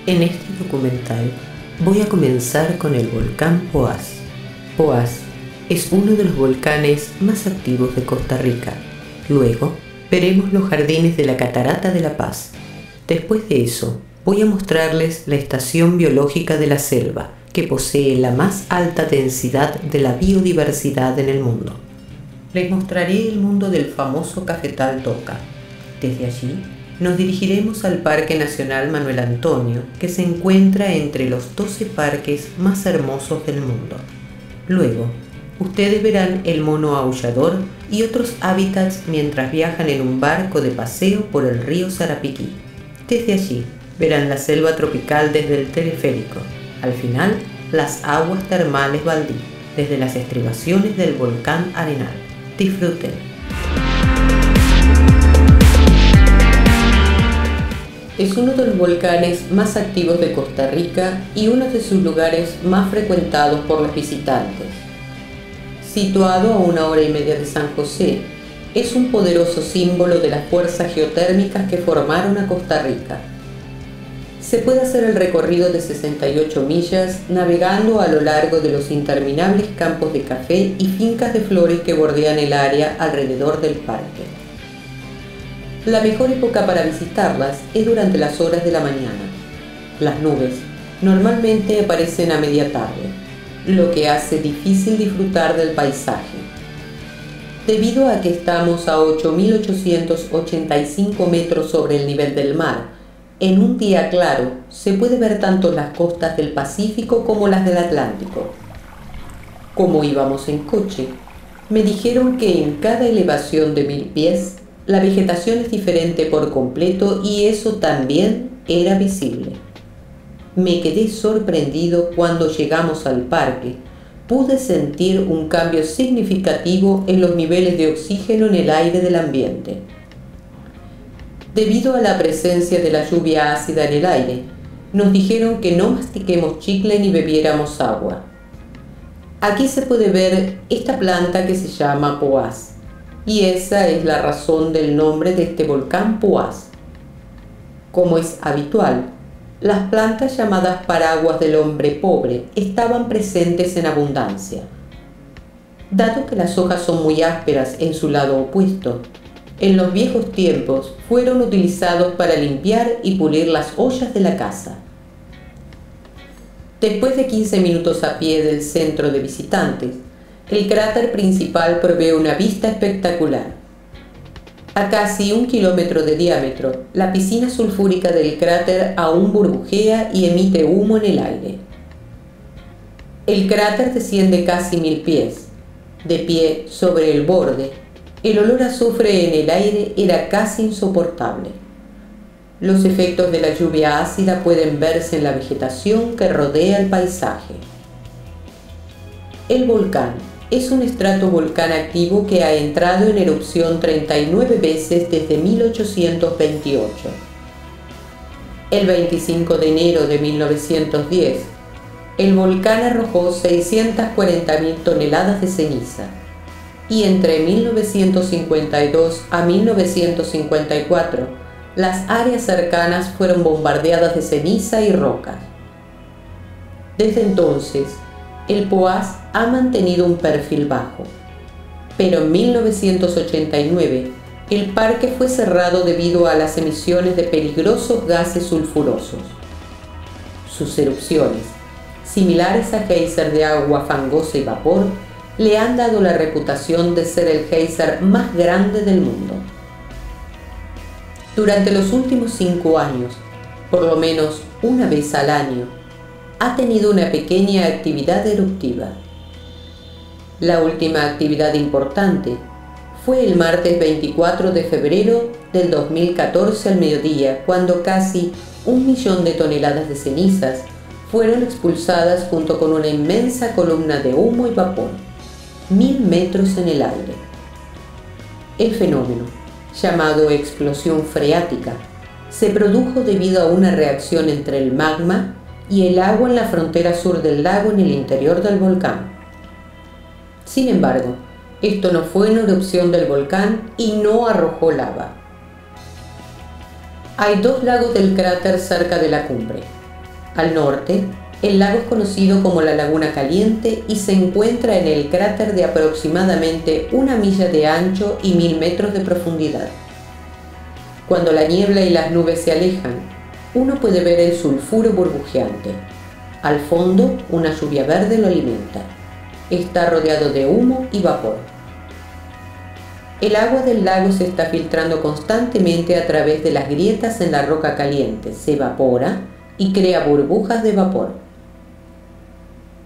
En este documental voy a comenzar con el volcán Poás. Poás es uno de los volcanes más activos de Costa Rica. Luego veremos los jardines de la Catarata de La Paz. Después de eso, voy a mostrarles la estación biológica de la selva, que posee la más alta densidad de la biodiversidad en el mundo. Les mostraré el mundo del famoso cafetal Toca. Desde allí nos dirigiremos al Parque Nacional Manuel Antonio, que se encuentra entre los 12 parques más hermosos del mundo. Luego, ustedes verán el mono aullador y otros hábitats mientras viajan en un barco de paseo por el río Sarapiquí. Desde allí, verán la selva tropical desde el teleférico. Al final, las aguas termales Baldí, desde las estribaciones del volcán Arenal. Disfruten. Es uno de los volcanes más activos de Costa Rica y uno de sus lugares más frecuentados por los visitantes. Situado a 1 hora y media de San José, es un poderoso símbolo de las fuerzas geotérmicas que formaron a Costa Rica. Se puede hacer el recorrido de 68 millas navegando a lo largo de los interminables campos de café y fincas de flores que bordean el área alrededor del parque. La mejor época para visitarlas es durante las horas de la mañana. Las nubes normalmente aparecen a media tarde, lo que hace difícil disfrutar del paisaje. Debido a que estamos a 8.885 metros sobre el nivel del mar, en un día claro se puede ver tanto las costas del Pacífico como las del Atlántico. Como íbamos en coche, me dijeron que en cada elevación de 1000 pies, la vegetación es diferente por completo y eso también era visible. Me quedé sorprendido cuando llegamos al parque. Pude sentir un cambio significativo en los niveles de oxígeno en el aire del ambiente. Debido a la presencia de la lluvia ácida en el aire, nos dijeron que no mastiquemos chicle ni bebiéramos agua. Aquí se puede ver esta planta que se llama Poás. Y esa es la razón del nombre de este volcán Poás. Como es habitual, las plantas llamadas paraguas del hombre pobre estaban presentes en abundancia. Dado que las hojas son muy ásperas en su lado opuesto, en los viejos tiempos fueron utilizados para limpiar y pulir las ollas de la casa. Después de 15 minutos a pie del centro de visitantes, el cráter principal provee una vista espectacular. A casi 1 kilómetro de diámetro, la piscina sulfúrica del cráter aún burbujea y emite humo en el aire. El cráter desciende casi 1000 pies. De pie sobre el borde, el olor a azufre en el aire era casi insoportable. Los efectos de la lluvia ácida pueden verse en la vegetación que rodea el paisaje. El volcán es un estratovolcán activo que ha entrado en erupción 39 veces desde 1828. El 25 de enero de 1910, el volcán arrojó 640.000 toneladas de ceniza, y entre 1952 a 1954, las áreas cercanas fueron bombardeadas de ceniza y rocas. Desde entonces, el Poás ha mantenido un perfil bajo, pero en 1989 el parque fue cerrado debido a las emisiones de peligrosos gases sulfurosos. Sus erupciones, similares a géiser de agua fangosa y vapor, le han dado la reputación de ser el géiser más grande del mundo. Durante los últimos 5 años, por lo menos una vez al año, ha tenido una pequeña actividad eruptiva. La última actividad importante fue el martes 24 de febrero del 2014 al mediodía, cuando casi 1 millón de toneladas de cenizas fueron expulsadas junto con una inmensa columna de humo y vapor, 1000 metros en el aire. El fenómeno, llamado explosión freática, se produjo debido a una reacción entre el magma y el agua en la frontera sur del lago en el interior del volcán. Sin embargo, esto no fue una erupción del volcán y no arrojó lava. Hay 2 lagos del cráter cerca de la cumbre. Al norte, el lago es conocido como la Laguna Caliente y se encuentra en el cráter de aproximadamente 1 milla de ancho y 1000 metros de profundidad. Cuando la niebla y las nubes se alejan, uno puede ver el sulfuro burbujeante. Al fondo, una lluvia verde lo alimenta. Está rodeado de humo y vapor. El agua del lago se está filtrando constantemente a través de las grietas en la roca caliente, se evapora y crea burbujas de vapor.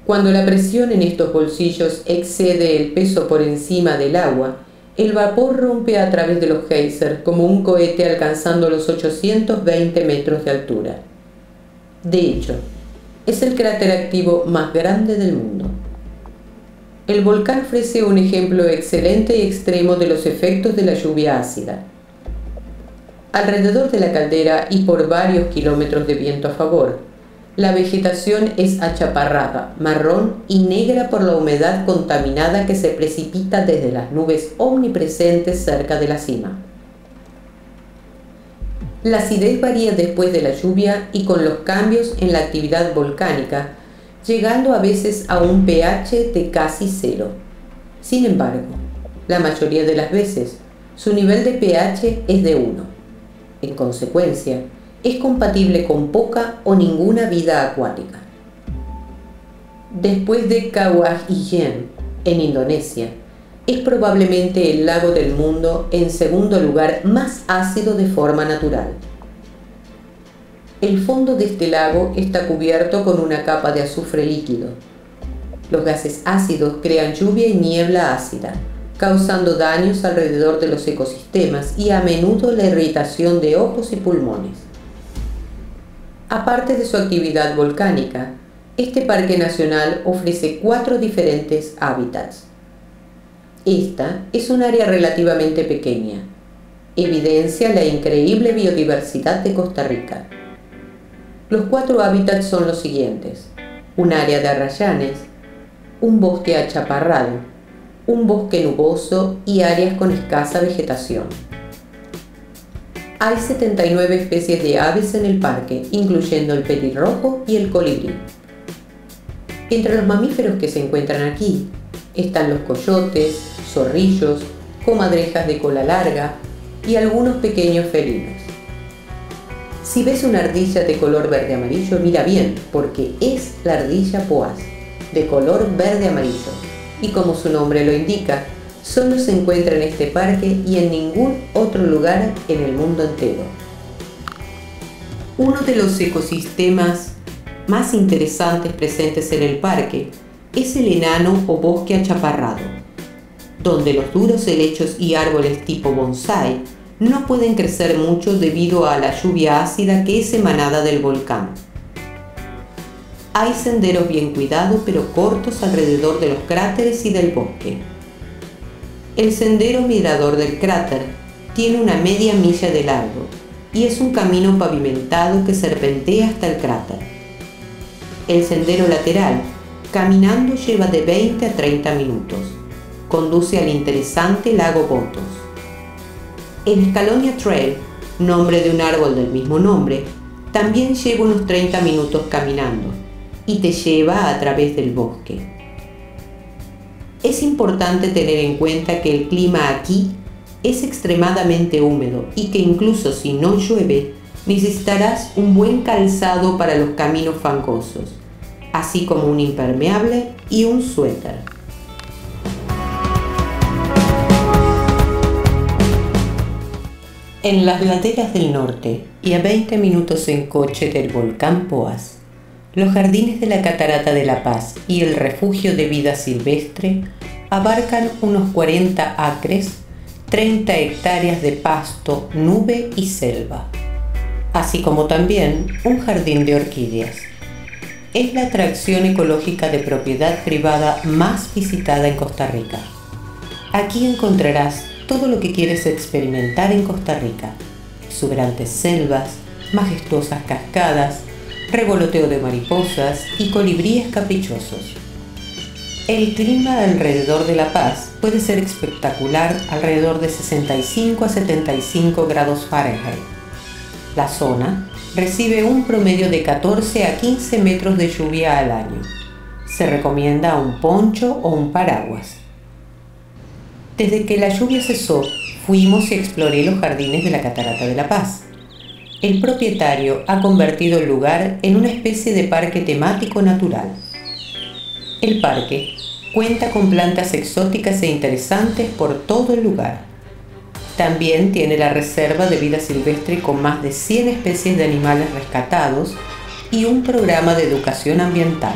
Cuando la presión en estos bolsillos excede el peso por encima del agua, el vapor rompe a través de los geysers como un cohete alcanzando los 820 metros de altura. De hecho, es el cráter activo más grande del mundo. El volcán ofrece un ejemplo excelente y extremo de los efectos de la lluvia ácida. Alrededor de la caldera y por varios kilómetros de viento a favor, la vegetación es achaparrada, marrón y negra por la humedad contaminada que se precipita desde las nubes omnipresentes cerca de la cima. La acidez varía después de la lluvia y con los cambios en la actividad volcánica, llegando a veces a un pH de casi 0. Sin embargo, la mayoría de las veces, su nivel de pH es de 1. En consecuencia, es compatible con poca o ninguna vida acuática. Después de Kawah Ijen, en Indonesia, es probablemente el lago del mundo en segundo lugar más ácido de forma natural. El fondo de este lago está cubierto con una capa de azufre líquido. Los gases ácidos crean lluvia y niebla ácida, causando daños alrededor de los ecosistemas y a menudo la irritación de ojos y pulmones. Aparte de su actividad volcánica, este parque nacional ofrece 4 diferentes hábitats. Esta es un área relativamente pequeña. Evidencia la increíble biodiversidad de Costa Rica. Los 4 hábitats son los siguientes: un área de arrayanes, un bosque achaparrado, un bosque nuboso y áreas con escasa vegetación. Hay 79 especies de aves en el parque, incluyendo el petirrojo y el colibrí. Entre los mamíferos que se encuentran aquí están los coyotes, zorrillos, comadrejas de cola larga y algunos pequeños felinos. Si ves una ardilla de color verde amarillo, mira bien, porque es la ardilla poás, de color verde amarillo, y como su nombre lo indica, solo se encuentra en este parque y en ningún otro lugar en el mundo entero. Uno de los ecosistemas más interesantes presentes en el parque es el enano o bosque achaparrado, donde los duros helechos y árboles tipo bonsái no pueden crecer mucho debido a la lluvia ácida que es emanada del volcán. Hay senderos bien cuidados pero cortos alrededor de los cráteres y del bosque. El sendero mirador del cráter tiene una media milla de largo y es un camino pavimentado que serpentea hasta el cráter. El sendero lateral, caminando, lleva de 20 a 30 minutos. Conduce al interesante lago Botos. El Escalonia Trail, nombre de un árbol del mismo nombre, también lleva unos 30 minutos caminando y te lleva a través del bosque. Es importante tener en cuenta que el clima aquí es extremadamente húmedo y que incluso si no llueve, necesitarás un buen calzado para los caminos fangosos, así como un impermeable y un suéter. En las laderas del norte y a 20 minutos en coche del volcán Poás, los jardines de la Catarata de La Paz y el refugio de vida silvestre abarcan unos 40 acres, 30 hectáreas de pasto, nube y selva, así como también un jardín de orquídeas. Es la atracción ecológica de propiedad privada más visitada en Costa Rica. Aquí encontrarás todo lo que quieres experimentar en Costa Rica: exuberantes selvas, majestuosas cascadas, revoloteo de mariposas y colibríes caprichosos. El clima alrededor de La Paz puede ser espectacular, alrededor de 65 a 75 grados Fahrenheit. La zona recibe un promedio de 14 a 15 metros de lluvia al año. Se recomienda un poncho o un paraguas. Desde que la lluvia cesó, fuimos y exploré los jardines de la Catarata de la Paz. El propietario ha convertido el lugar en una especie de parque temático natural. El parque cuenta con plantas exóticas e interesantes por todo el lugar. También tiene la reserva de vida silvestre con más de 100 especies de animales rescatados y un programa de educación ambiental.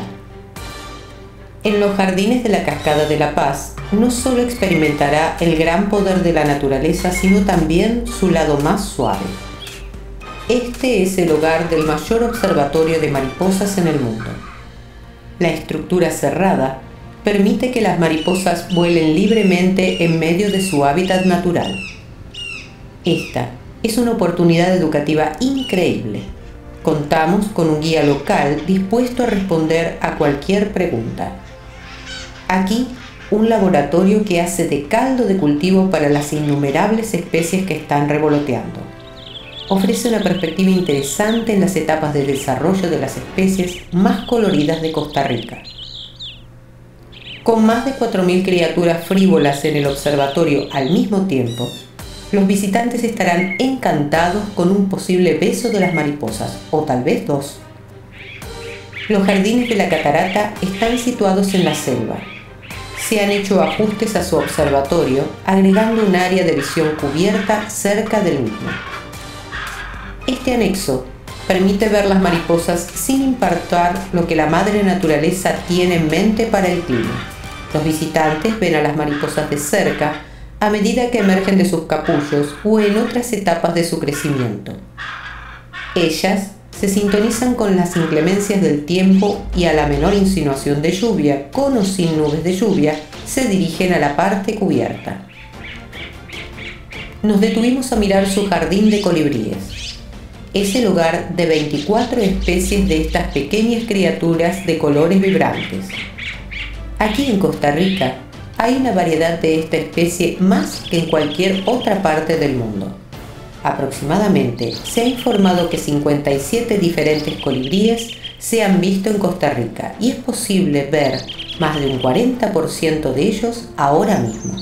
En los jardines de la Cascada de la Paz no solo experimentará el gran poder de la naturaleza, sino también su lado más suave. Este es el hogar del mayor observatorio de mariposas en el mundo. La estructura cerrada permite que las mariposas vuelen libremente en medio de su hábitat natural. Esta es una oportunidad educativa increíble. Contamos con un guía local dispuesto a responder a cualquier pregunta. Aquí, un laboratorio que hace de caldo de cultivo para las innumerables especies que están revoloteando. Ofrece una perspectiva interesante en las etapas de desarrollo de las especies más coloridas de Costa Rica. Con más de 4.000 criaturas frívolas en el observatorio al mismo tiempo, los visitantes estarán encantados con un posible beso de las mariposas, o tal vez dos. Los jardines de la Catarata están situados en la selva. Se han hecho ajustes a su observatorio, agregando un área de visión cubierta cerca del mismo. Este anexo permite ver las mariposas sin importar lo que la madre naturaleza tiene en mente para el clima. Los visitantes ven a las mariposas de cerca a medida que emergen de sus capullos o en otras etapas de su crecimiento. Ellas se sintonizan con las inclemencias del tiempo y a la menor insinuación de lluvia, con o sin nubes de lluvia, se dirigen a la parte cubierta. Nos detuvimos a mirar su jardín de colibríes. Es el hogar de 24 especies de estas pequeñas criaturas de colores vibrantes. Aquí en Costa Rica hay una variedad de esta especie más que en cualquier otra parte del mundo. Aproximadamente se ha informado que 57 diferentes colibríes se han visto en Costa Rica y es posible ver más de un 40% de ellos ahora mismo.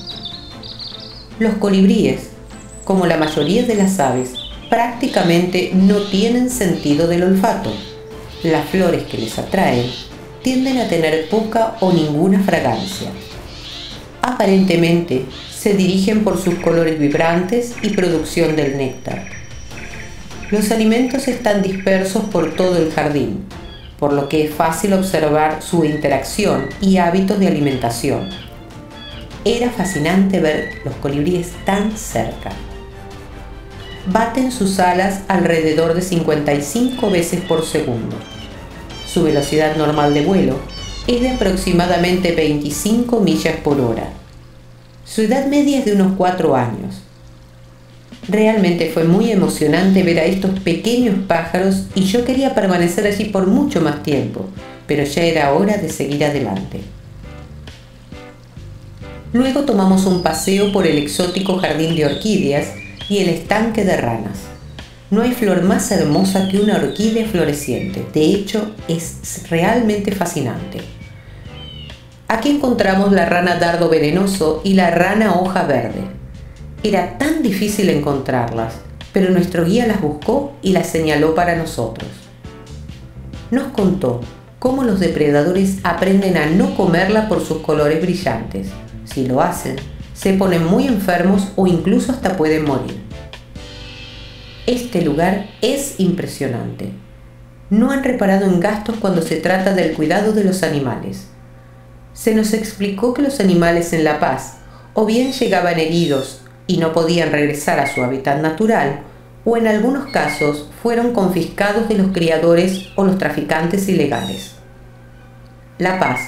Los colibríes, como la mayoría de las aves, prácticamente no tienen sentido del olfato. Las flores que les atraen tienden a tener poca o ninguna fragancia. Aparentemente, se dirigen por sus colores vibrantes y producción del néctar. Los alimentos están dispersos por todo el jardín, por lo que es fácil observar su interacción y hábitos de alimentación. Era fascinante ver los colibríes tan cerca. Baten sus alas alrededor de 55 veces por segundo. Su velocidad normal de vuelo es de aproximadamente 25 millas por hora. Su edad media es de unos 4 años. Realmente fue muy emocionante ver a estos pequeños pájaros y yo quería permanecer allí por mucho más tiempo, pero ya era hora de seguir adelante. Luego tomamos un paseo por el exótico jardín de orquídeas y el estanque de ranas. No hay flor más hermosa que una orquídea floreciente. De hecho, es realmente fascinante. Aquí encontramos la rana dardo venenoso y la rana hoja verde. Era tan difícil encontrarlas, pero nuestro guía las buscó y las señaló para nosotros. Nos contó cómo los depredadores aprenden a no comerla por sus colores brillantes. Si lo hacen, se ponen muy enfermos o incluso hasta pueden morir. Este lugar es impresionante. No han reparado en gastos cuando se trata del cuidado de los animales. Se nos explicó que los animales en La Paz o bien llegaban heridos y no podían regresar a su hábitat natural, o en algunos casos fueron confiscados de los criadores o los traficantes ilegales. La Paz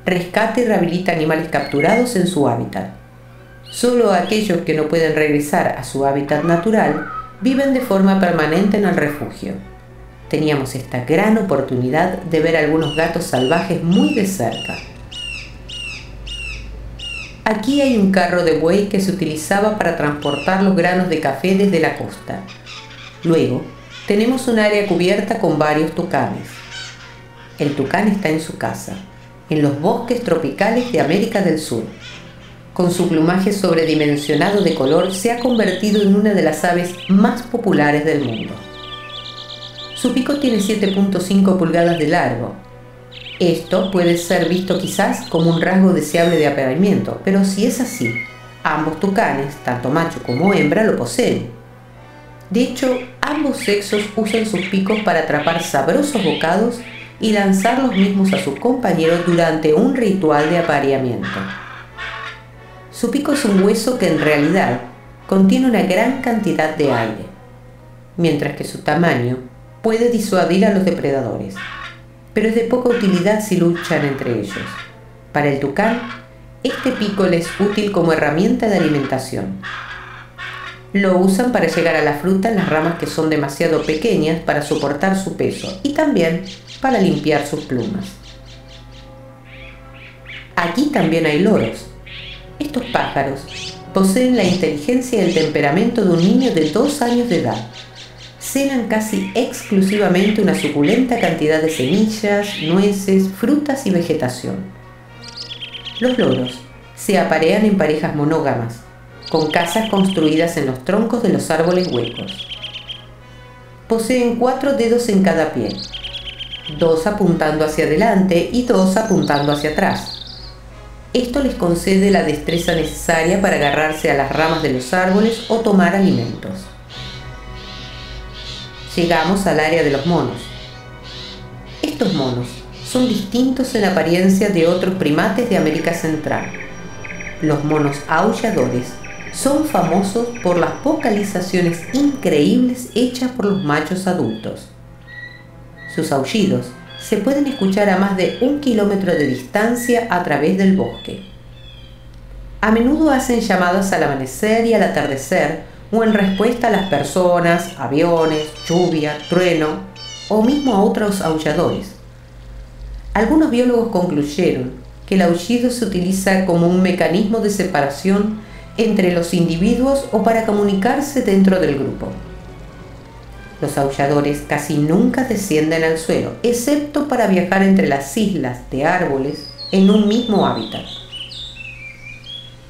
rescata y rehabilita animales capturados en su hábitat. Solo aquellos que no pueden regresar a su hábitat natural viven de forma permanente en el refugio. Teníamos esta gran oportunidad de ver algunos gatos salvajes muy de cerca. Aquí hay un carro de buey que se utilizaba para transportar los granos de café desde la costa. Luego, tenemos un área cubierta con varios tucanes. El tucán está en su casa, en los bosques tropicales de América del Sur. Con su plumaje sobredimensionado de color, se ha convertido en una de las aves más populares del mundo. Su pico tiene 7.5 pulgadas de largo. Esto puede ser visto quizás como un rasgo deseable de apareamiento, pero si es así, ambos tucanes, tanto macho como hembra, lo poseen. De hecho, ambos sexos usan sus picos para atrapar sabrosos bocados y lanzar los mismos a sus compañeros durante un ritual de apareamiento. Su pico es un hueso que en realidad contiene una gran cantidad de aire, mientras que su tamaño puede disuadir a los depredadores, pero es de poca utilidad si luchan entre ellos. Para el tucán, este pico le es útil como herramienta de alimentación. Lo usan para llegar a la fruta en las ramas que son demasiado pequeñas para soportar su peso y también para limpiar sus plumas. Aquí también hay loros. Estos pájaros poseen la inteligencia y el temperamento de un niño de 2 años de edad. Cenan casi exclusivamente una suculenta cantidad de semillas, nueces, frutas y vegetación. Los loros se aparean en parejas monógamas, con casas construidas en los troncos de los árboles huecos. Poseen 4 dedos en cada pie, 2 apuntando hacia adelante y 2 apuntando hacia atrás. Esto les concede la destreza necesaria para agarrarse a las ramas de los árboles o tomar alimentos. Llegamos al área de los monos. Estos monos son distintos en apariencia de otros primates de América Central. Los monos aulladores son famosos por las vocalizaciones increíbles hechas por los machos adultos. Sus aullidos se pueden escuchar a más de 1 kilómetro de distancia a través del bosque. A menudo hacen llamadas al amanecer y al atardecer o en respuesta a las personas, aviones, lluvia, trueno o mismo a otros aulladores. Algunos biólogos concluyeron que el aullido se utiliza como un mecanismo de separación entre los individuos o para comunicarse dentro del grupo. Los aulladores casi nunca descienden al suelo, excepto para viajar entre las islas de árboles en un mismo hábitat.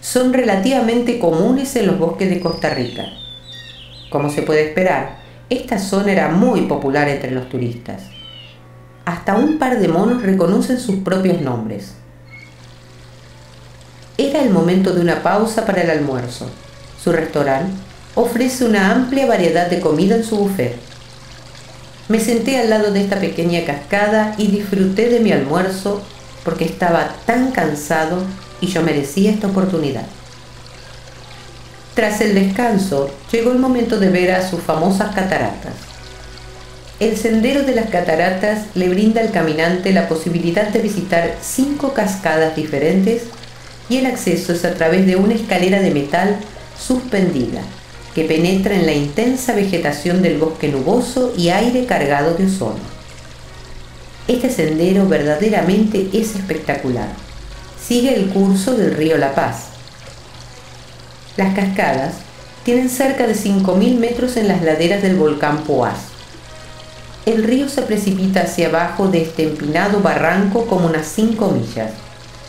Son relativamente comunes en los bosques de Costa Rica. Como se puede esperar, esta zona era muy popular entre los turistas. Hasta un par de monos reconocen sus propios nombres. Era el momento de una pausa para el almuerzo. Su restaurante ofrece una amplia variedad de comida en su buffet. Me senté al lado de esta pequeña cascada y disfruté de mi almuerzo porque estaba tan cansado y yo merecía esta oportunidad. Tras el descanso, llegó el momento de ver a sus famosas cataratas. El sendero de las cataratas le brinda al caminante la posibilidad de visitar 5 cascadas diferentes y el acceso es a través de una escalera de metal suspendida que penetra en la intensa vegetación del bosque nuboso y aire cargado de ozono. Este sendero verdaderamente es espectacular. Sigue el curso del río La Paz. Las cascadas tienen cerca de 5.000 metros en las laderas del volcán Poás. El río se precipita hacia abajo de este empinado barranco como unas 5 millas,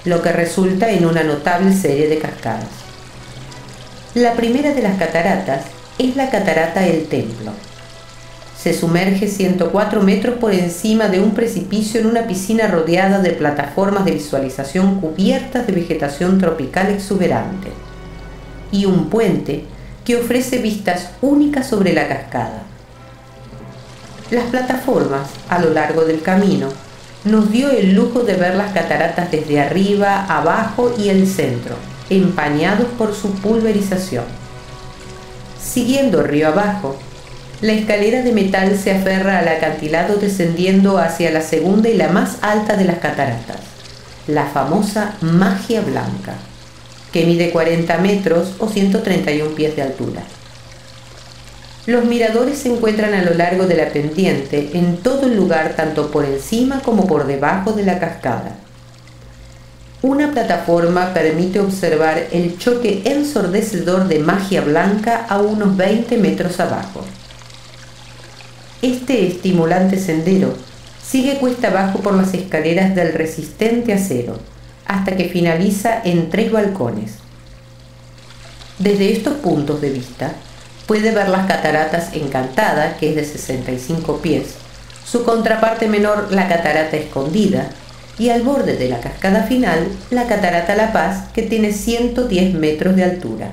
lo que resulta en una notable serie de cascadas. La primera de las cataratas es la catarata El Templo. Se sumerge 104 metros por encima de un precipicio en una piscina rodeada de plataformas de visualización cubiertas de vegetación tropical exuberante y un puente que ofrece vistas únicas sobre la cascada. Las plataformas a lo largo del camino nos dio el lujo de ver las cataratas desde arriba, abajo y el centro, empañados por su pulverización. Siguiendo río abajo, la escalera de metal se aferra al acantilado descendiendo hacia la segunda y la más alta de las cataratas, la famosa Magia Blanca, que mide 40 metros o 131 pies de altura. Los miradores se encuentran a lo largo de la pendiente, en todo el lugar, tanto por encima como por debajo de la cascada. Una plataforma permite observar el choque ensordecedor de Magia Blanca a unos 20 metros abajo. Este estimulante sendero sigue cuesta abajo por las escaleras del resistente acero, hasta que finaliza en 3 balcones. Desde estos puntos de vista, puede ver las cataratas Encantada, que es de 65 pies, su contraparte menor, la Catarata Escondida, y al borde de la cascada final, la Catarata La Paz, que tiene 110 metros de altura.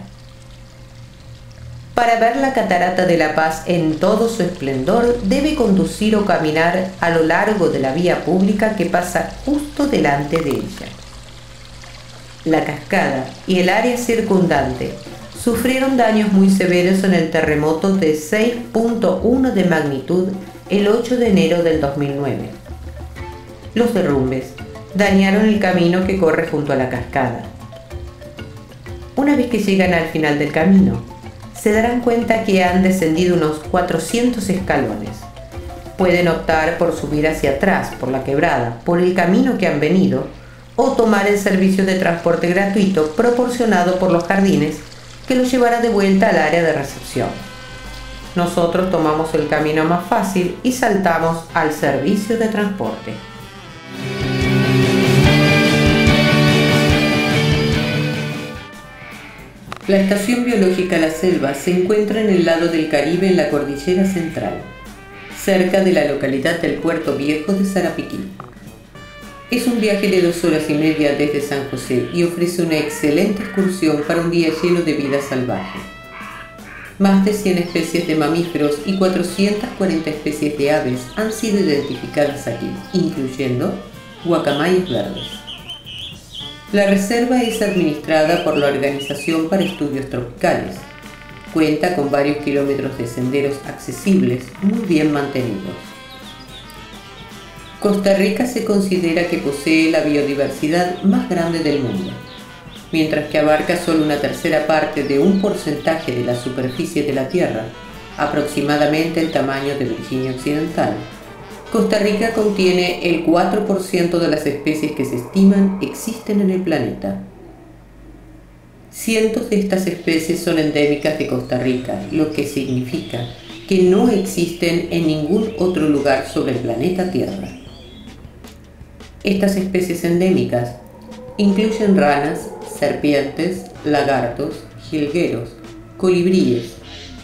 Para ver la Catarata de La Paz en todo su esplendor, debe conducir o caminar a lo largo de la vía pública que pasa justo delante de ella. La cascada y el área circundante sufrieron daños muy severos en el terremoto de 6.1 de magnitud el 8 de enero del 2009. Los derrumbes dañaron el camino que corre junto a la cascada. Una vez que llegan al final del camino, se darán cuenta que han descendido unos 400 escalones. Pueden optar por subir hacia atrás, por la quebrada, por el camino que han venido, o tomar el servicio de transporte gratuito proporcionado por los jardines que los llevará de vuelta al área de recepción. Nosotros tomamos el camino más fácil y saltamos al servicio de transporte. La Estación Biológica La Selva se encuentra en el lado del Caribe en la Cordillera Central, cerca de la localidad del Puerto Viejo de Sarapiquí. Es un viaje de 2 horas y media desde San José y ofrece una excelente excursión para un día lleno de vida salvaje. Más de 100 especies de mamíferos y 440 especies de aves han sido identificadas aquí, incluyendo guacamayas verdes. La reserva es administrada por la Organización para Estudios Tropicales. Cuenta con varios kilómetros de senderos accesibles, muy bien mantenidos. Costa Rica se considera que posee la biodiversidad más grande del mundo. Mientras que abarca solo una tercera parte de un porcentaje de la superficie de la Tierra, aproximadamente el tamaño de Virginia Occidental, Costa Rica contiene el 4% de las especies que se estiman existen en el planeta. Cientos de estas especies son endémicas de Costa Rica, lo que significa que no existen en ningún otro lugar sobre el planeta Tierra. Estas especies endémicas incluyen ranas, serpientes, lagartos, jilgueros, colibríes,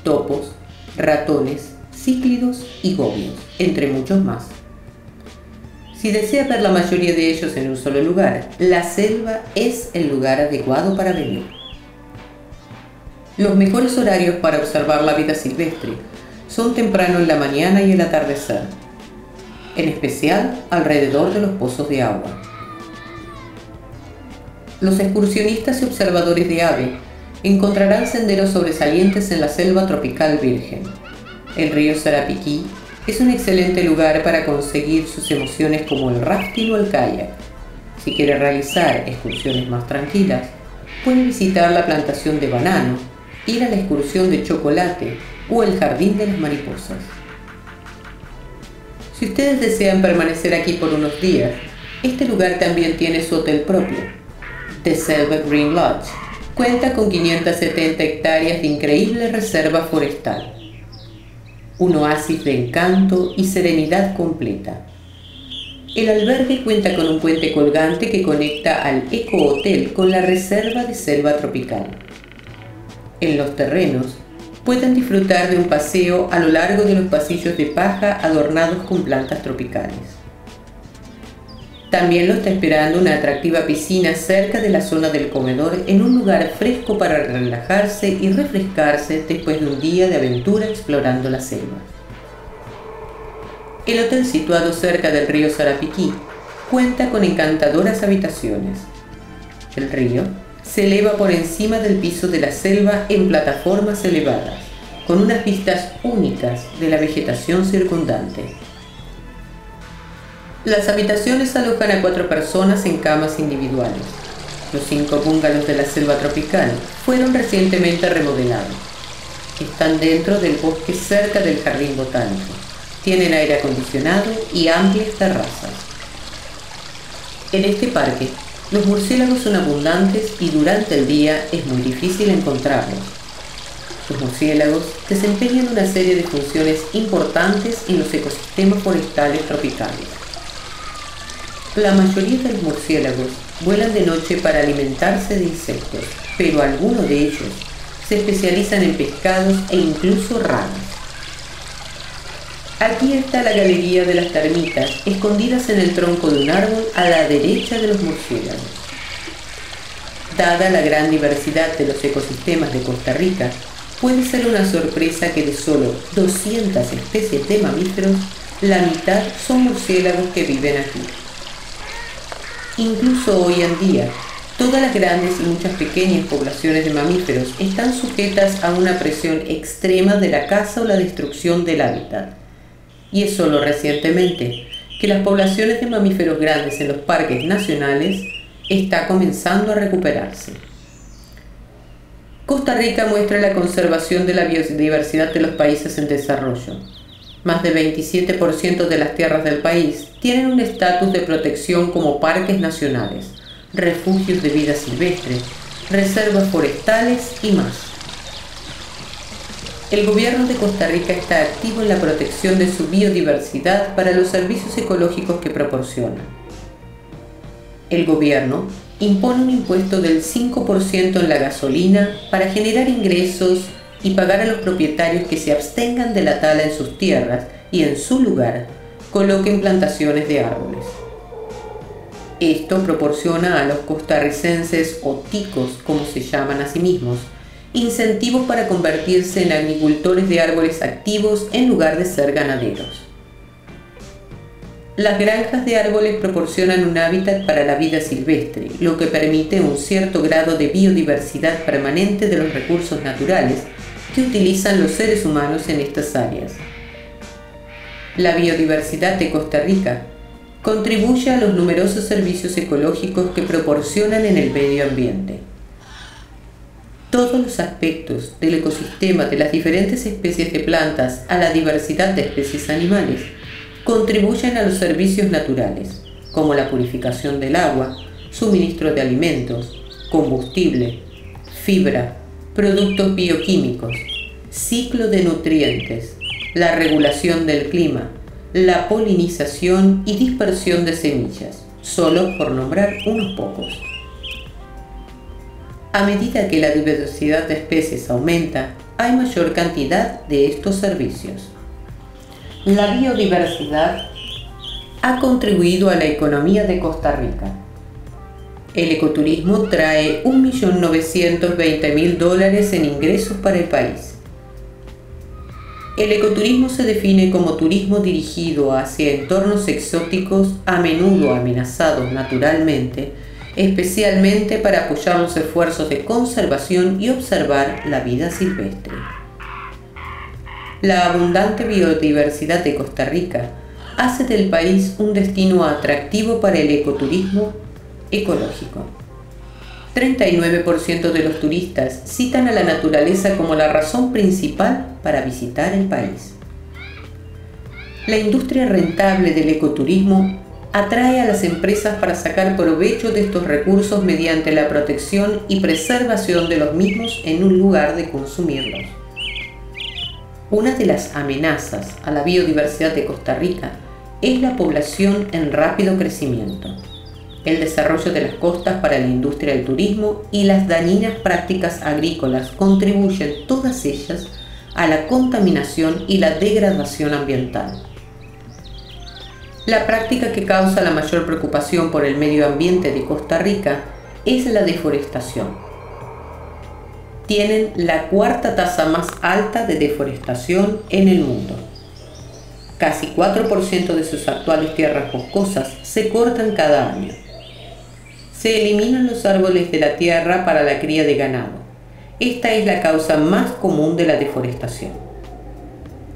topos, ratones, cíclidos y gobios, entre muchos más. Si desea ver la mayoría de ellos en un solo lugar, la selva es el lugar adecuado para venir. Los mejores horarios para observar la vida silvestre son temprano en la mañana y el atardecer, en especial alrededor de los pozos de agua. Los excursionistas y observadores de ave encontrarán senderos sobresalientes en la selva tropical virgen. El río Sarapiquí es un excelente lugar para conseguir sus emociones como el rafting o el kayak. Si quiere realizar excursiones más tranquilas, puede visitar la plantación de banano, ir a la excursión de chocolate o el jardín de las mariposas. Si ustedes desean permanecer aquí por unos días, este lugar también tiene su hotel propio. The Selva Green Lodge cuenta con 570 hectáreas de increíble reserva forestal, un oasis de encanto y serenidad completa. El albergue cuenta con un puente colgante que conecta al Eco Hotel con la reserva de selva tropical. En los terrenos pueden disfrutar de un paseo a lo largo de los pasillos de paja adornados con plantas tropicales. También lo está esperando una atractiva piscina cerca de la zona del comedor, en un lugar fresco para relajarse y refrescarse después de un día de aventura explorando la selva. El hotel, situado cerca del río Sarapiquí, cuenta con encantadoras habitaciones. El río se eleva por encima del piso de la selva en plataformas elevadas, con unas vistas únicas de la vegetación circundante. Las habitaciones alojan a 4 personas en camas individuales. Los 5 bungalows de la selva tropical fueron recientemente remodelados. Están dentro del bosque cerca del jardín botánico. Tienen aire acondicionado y amplias terrazas. En este parque, los murciélagos son abundantes y durante el día es muy difícil encontrarlos. Los murciélagos desempeñan una serie de funciones importantes en los ecosistemas forestales tropicales. La mayoría de los murciélagos vuelan de noche para alimentarse de insectos, pero algunos de ellos se especializan en pescados e incluso ranas. Aquí está la galería de las termitas, escondidas en el tronco de un árbol a la derecha de los murciélagos. Dada la gran diversidad de los ecosistemas de Costa Rica, puede ser una sorpresa que de solo 200 especies de mamíferos, la mitad son murciélagos que viven aquí. Incluso hoy en día, todas las grandes y muchas pequeñas poblaciones de mamíferos están sujetas a una presión extrema de la caza o la destrucción del hábitat. Y es solo recientemente que las poblaciones de mamíferos grandes en los parques nacionales está comenzando a recuperarse. Costa Rica muestra la conservación de la biodiversidad de los países en desarrollo. Más del 27% de las tierras del país tienen un estatus de protección como parques nacionales, refugios de vida silvestre, reservas forestales y más. El gobierno de Costa Rica está activo en la protección de su biodiversidad para los servicios ecológicos que proporciona. El gobierno impone un impuesto del 5% en la gasolina para generar ingresos y pagar a los propietarios que se abstengan de la tala en sus tierras y en su lugar coloquen plantaciones de árboles. Esto proporciona a los costarricenses o ticos, como se llaman a sí mismos, incentivos para convertirse en agricultores de árboles activos en lugar de ser ganaderos. Las granjas de árboles proporcionan un hábitat para la vida silvestre, lo que permite un cierto grado de biodiversidad permanente de los recursos naturales que utilizan los seres humanos en estas áreas. La biodiversidad de Costa Rica contribuye a los numerosos servicios ecológicos que proporcionan en el medio ambiente. Todos los aspectos del ecosistema de las diferentes especies de plantas a la diversidad de especies animales contribuyen a los servicios naturales, como la purificación del agua, suministro de alimentos, combustible, fibra, productos bioquímicos, ciclo de nutrientes, la regulación del clima, la polinización y dispersión de semillas, solo por nombrar unos pocos. A medida que la diversidad de especies aumenta, hay mayor cantidad de estos servicios. La biodiversidad ha contribuido a la economía de Costa Rica. El ecoturismo trae $1.920.000 en ingresos para el país. El ecoturismo se define como turismo dirigido hacia entornos exóticos a menudo amenazados naturalmente, especialmente para apoyar los esfuerzos de conservación y observar la vida silvestre. La abundante biodiversidad de Costa Rica hace del país un destino atractivo para el ecoturismo ecológico. 39% de los turistas citan a la naturaleza como la razón principal para visitar el país. La industria rentable del ecoturismo atrae a las empresas para sacar provecho de estos recursos mediante la protección y preservación de los mismos en un lugar de consumirlos. Una de las amenazas a la biodiversidad de Costa Rica es la población en rápido crecimiento, el desarrollo de las costas para la industria del turismo y las dañinas prácticas agrícolas contribuyen todas ellas a la contaminación y la degradación ambiental. La práctica que causa la mayor preocupación por el medio ambiente de Costa Rica es la deforestación. Tienen la cuarta tasa más alta de deforestación en el mundo. Casi 4% de sus actuales tierras boscosas se cortan cada año. Se eliminan los árboles de la tierra para la cría de ganado. Esta es la causa más común de la deforestación.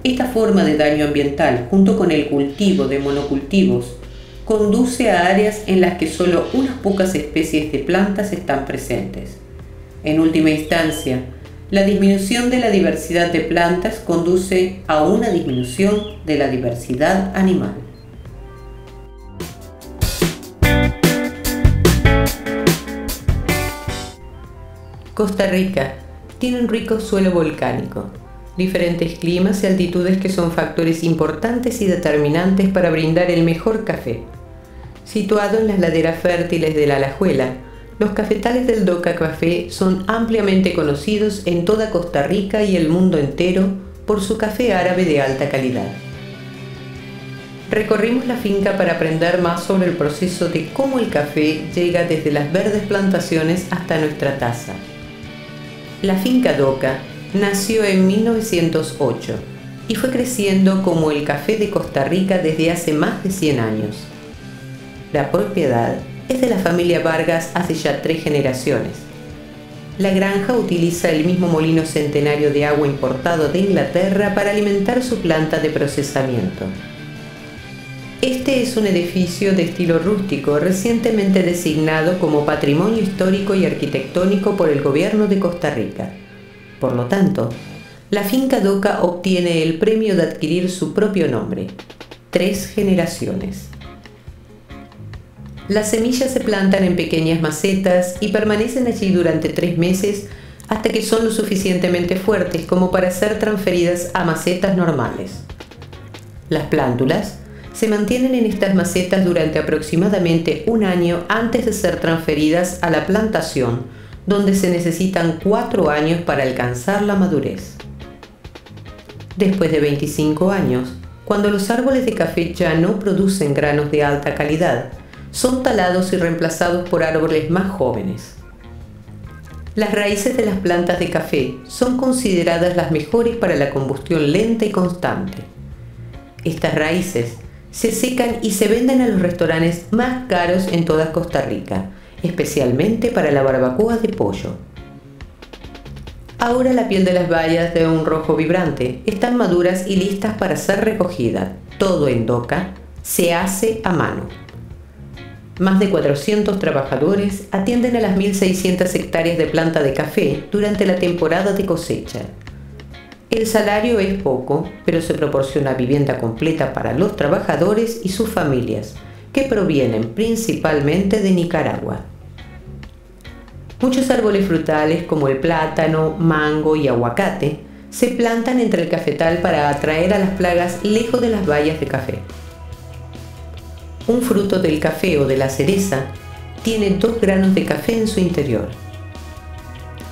Esta forma de daño ambiental, junto con el cultivo de monocultivos, conduce a áreas en las que solo unas pocas especies de plantas están presentes. En última instancia, la disminución de la diversidad de plantas conduce a una disminución de la diversidad animal. Costa Rica tiene un rico suelo volcánico, diferentes climas y altitudes que son factores importantes y determinantes para brindar el mejor café. Situado en las laderas fértiles de la Alajuela, los cafetales del Doca Café son ampliamente conocidos en toda Costa Rica y el mundo entero por su café árabe de alta calidad. Recorrimos la finca para aprender más sobre el proceso de cómo el café llega desde las verdes plantaciones hasta nuestra taza. La finca Doca nació en 1908 y fue creciendo como el café de Costa Rica desde hace más de 100 años. La propiedad es de la familia Vargas hace ya 3 generaciones. La granja utiliza el mismo molino centenario de agua importado de Inglaterra para alimentar su planta de procesamiento. Este es un edificio de estilo rústico recientemente designado como Patrimonio Histórico y Arquitectónico por el Gobierno de Costa Rica. Por lo tanto, la finca Doca obtiene el premio de adquirir su propio nombre, 3 generaciones. Las semillas se plantan en pequeñas macetas y permanecen allí durante 3 meses hasta que son lo suficientemente fuertes como para ser transferidas a macetas normales. Las plántulas se mantienen en estas macetas durante aproximadamente 1 año antes de ser transferidas a la plantación, donde se necesitan 4 años para alcanzar la madurez. Después de 25 años, cuando los árboles de café ya no producen granos de alta calidad, son talados y reemplazados por árboles más jóvenes. Las raíces de las plantas de café son consideradas las mejores para la combustión lenta y constante. Estas raíces se secan y se venden a los restaurantes más caros en toda Costa Rica, especialmente para la barbacoa de pollo. Ahora la piel de las bayas de un rojo vibrante están maduras y listas para ser recogidas. Todo en Doca se hace a mano. Más de 400 trabajadores atienden a las 1.600 hectáreas de planta de café durante la temporada de cosecha. El salario es poco, pero se proporciona vivienda completa para los trabajadores y sus familias, que provienen principalmente de Nicaragua. Muchos árboles frutales como el plátano, mango y aguacate se plantan entre el cafetal para atraer a las plagas lejos de las bayas de café. Un fruto del café o de la cereza tiene 2 granos de café en su interior.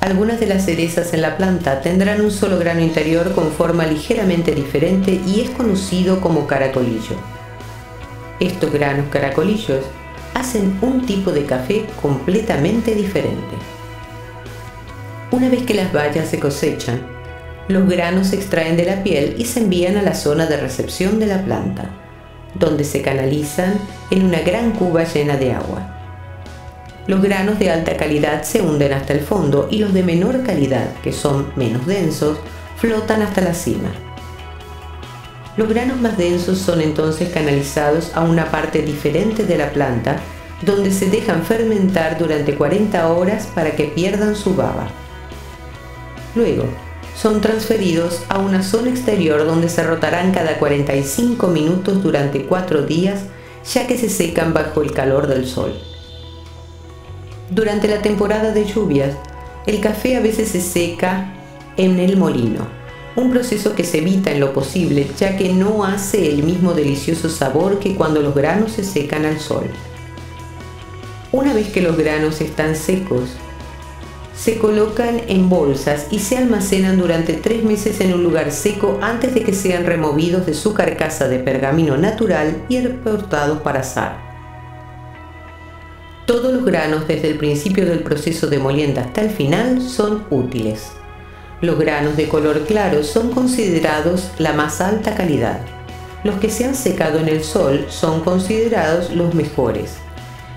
Algunas de las cerezas en la planta tendrán un solo grano interior con forma ligeramente diferente y es conocido como caracolillo. Estos granos caracolillos hacen un tipo de café completamente diferente. Una vez que las bayas se cosechan, los granos se extraen de la piel y se envían a la zona de recepción de la planta, donde se canalizan en una gran cuba llena de agua. Los granos de alta calidad se hunden hasta el fondo y los de menor calidad, que son menos densos, flotan hasta la cima. Los granos más densos son entonces canalizados a una parte diferente de la planta, donde se dejan fermentar durante 40 horas para que pierdan su baba. Luego, son transferidos a una zona exterior donde se rotarán cada 45 minutos durante 4 días, ya que se secan bajo el calor del sol. Durante la temporada de lluvias, el café a veces se seca en el molino, un proceso que se evita en lo posible, ya que no hace el mismo delicioso sabor que cuando los granos se secan al sol. Una vez que los granos están secos, se colocan en bolsas y se almacenan durante 3 meses en un lugar seco antes de que sean removidos de su carcasa de pergamino natural y exportados para asar. Todos los granos desde el principio del proceso de molienda hasta el final son útiles. Los granos de color claro son considerados la más alta calidad. Los que se han secado en el sol son considerados los mejores.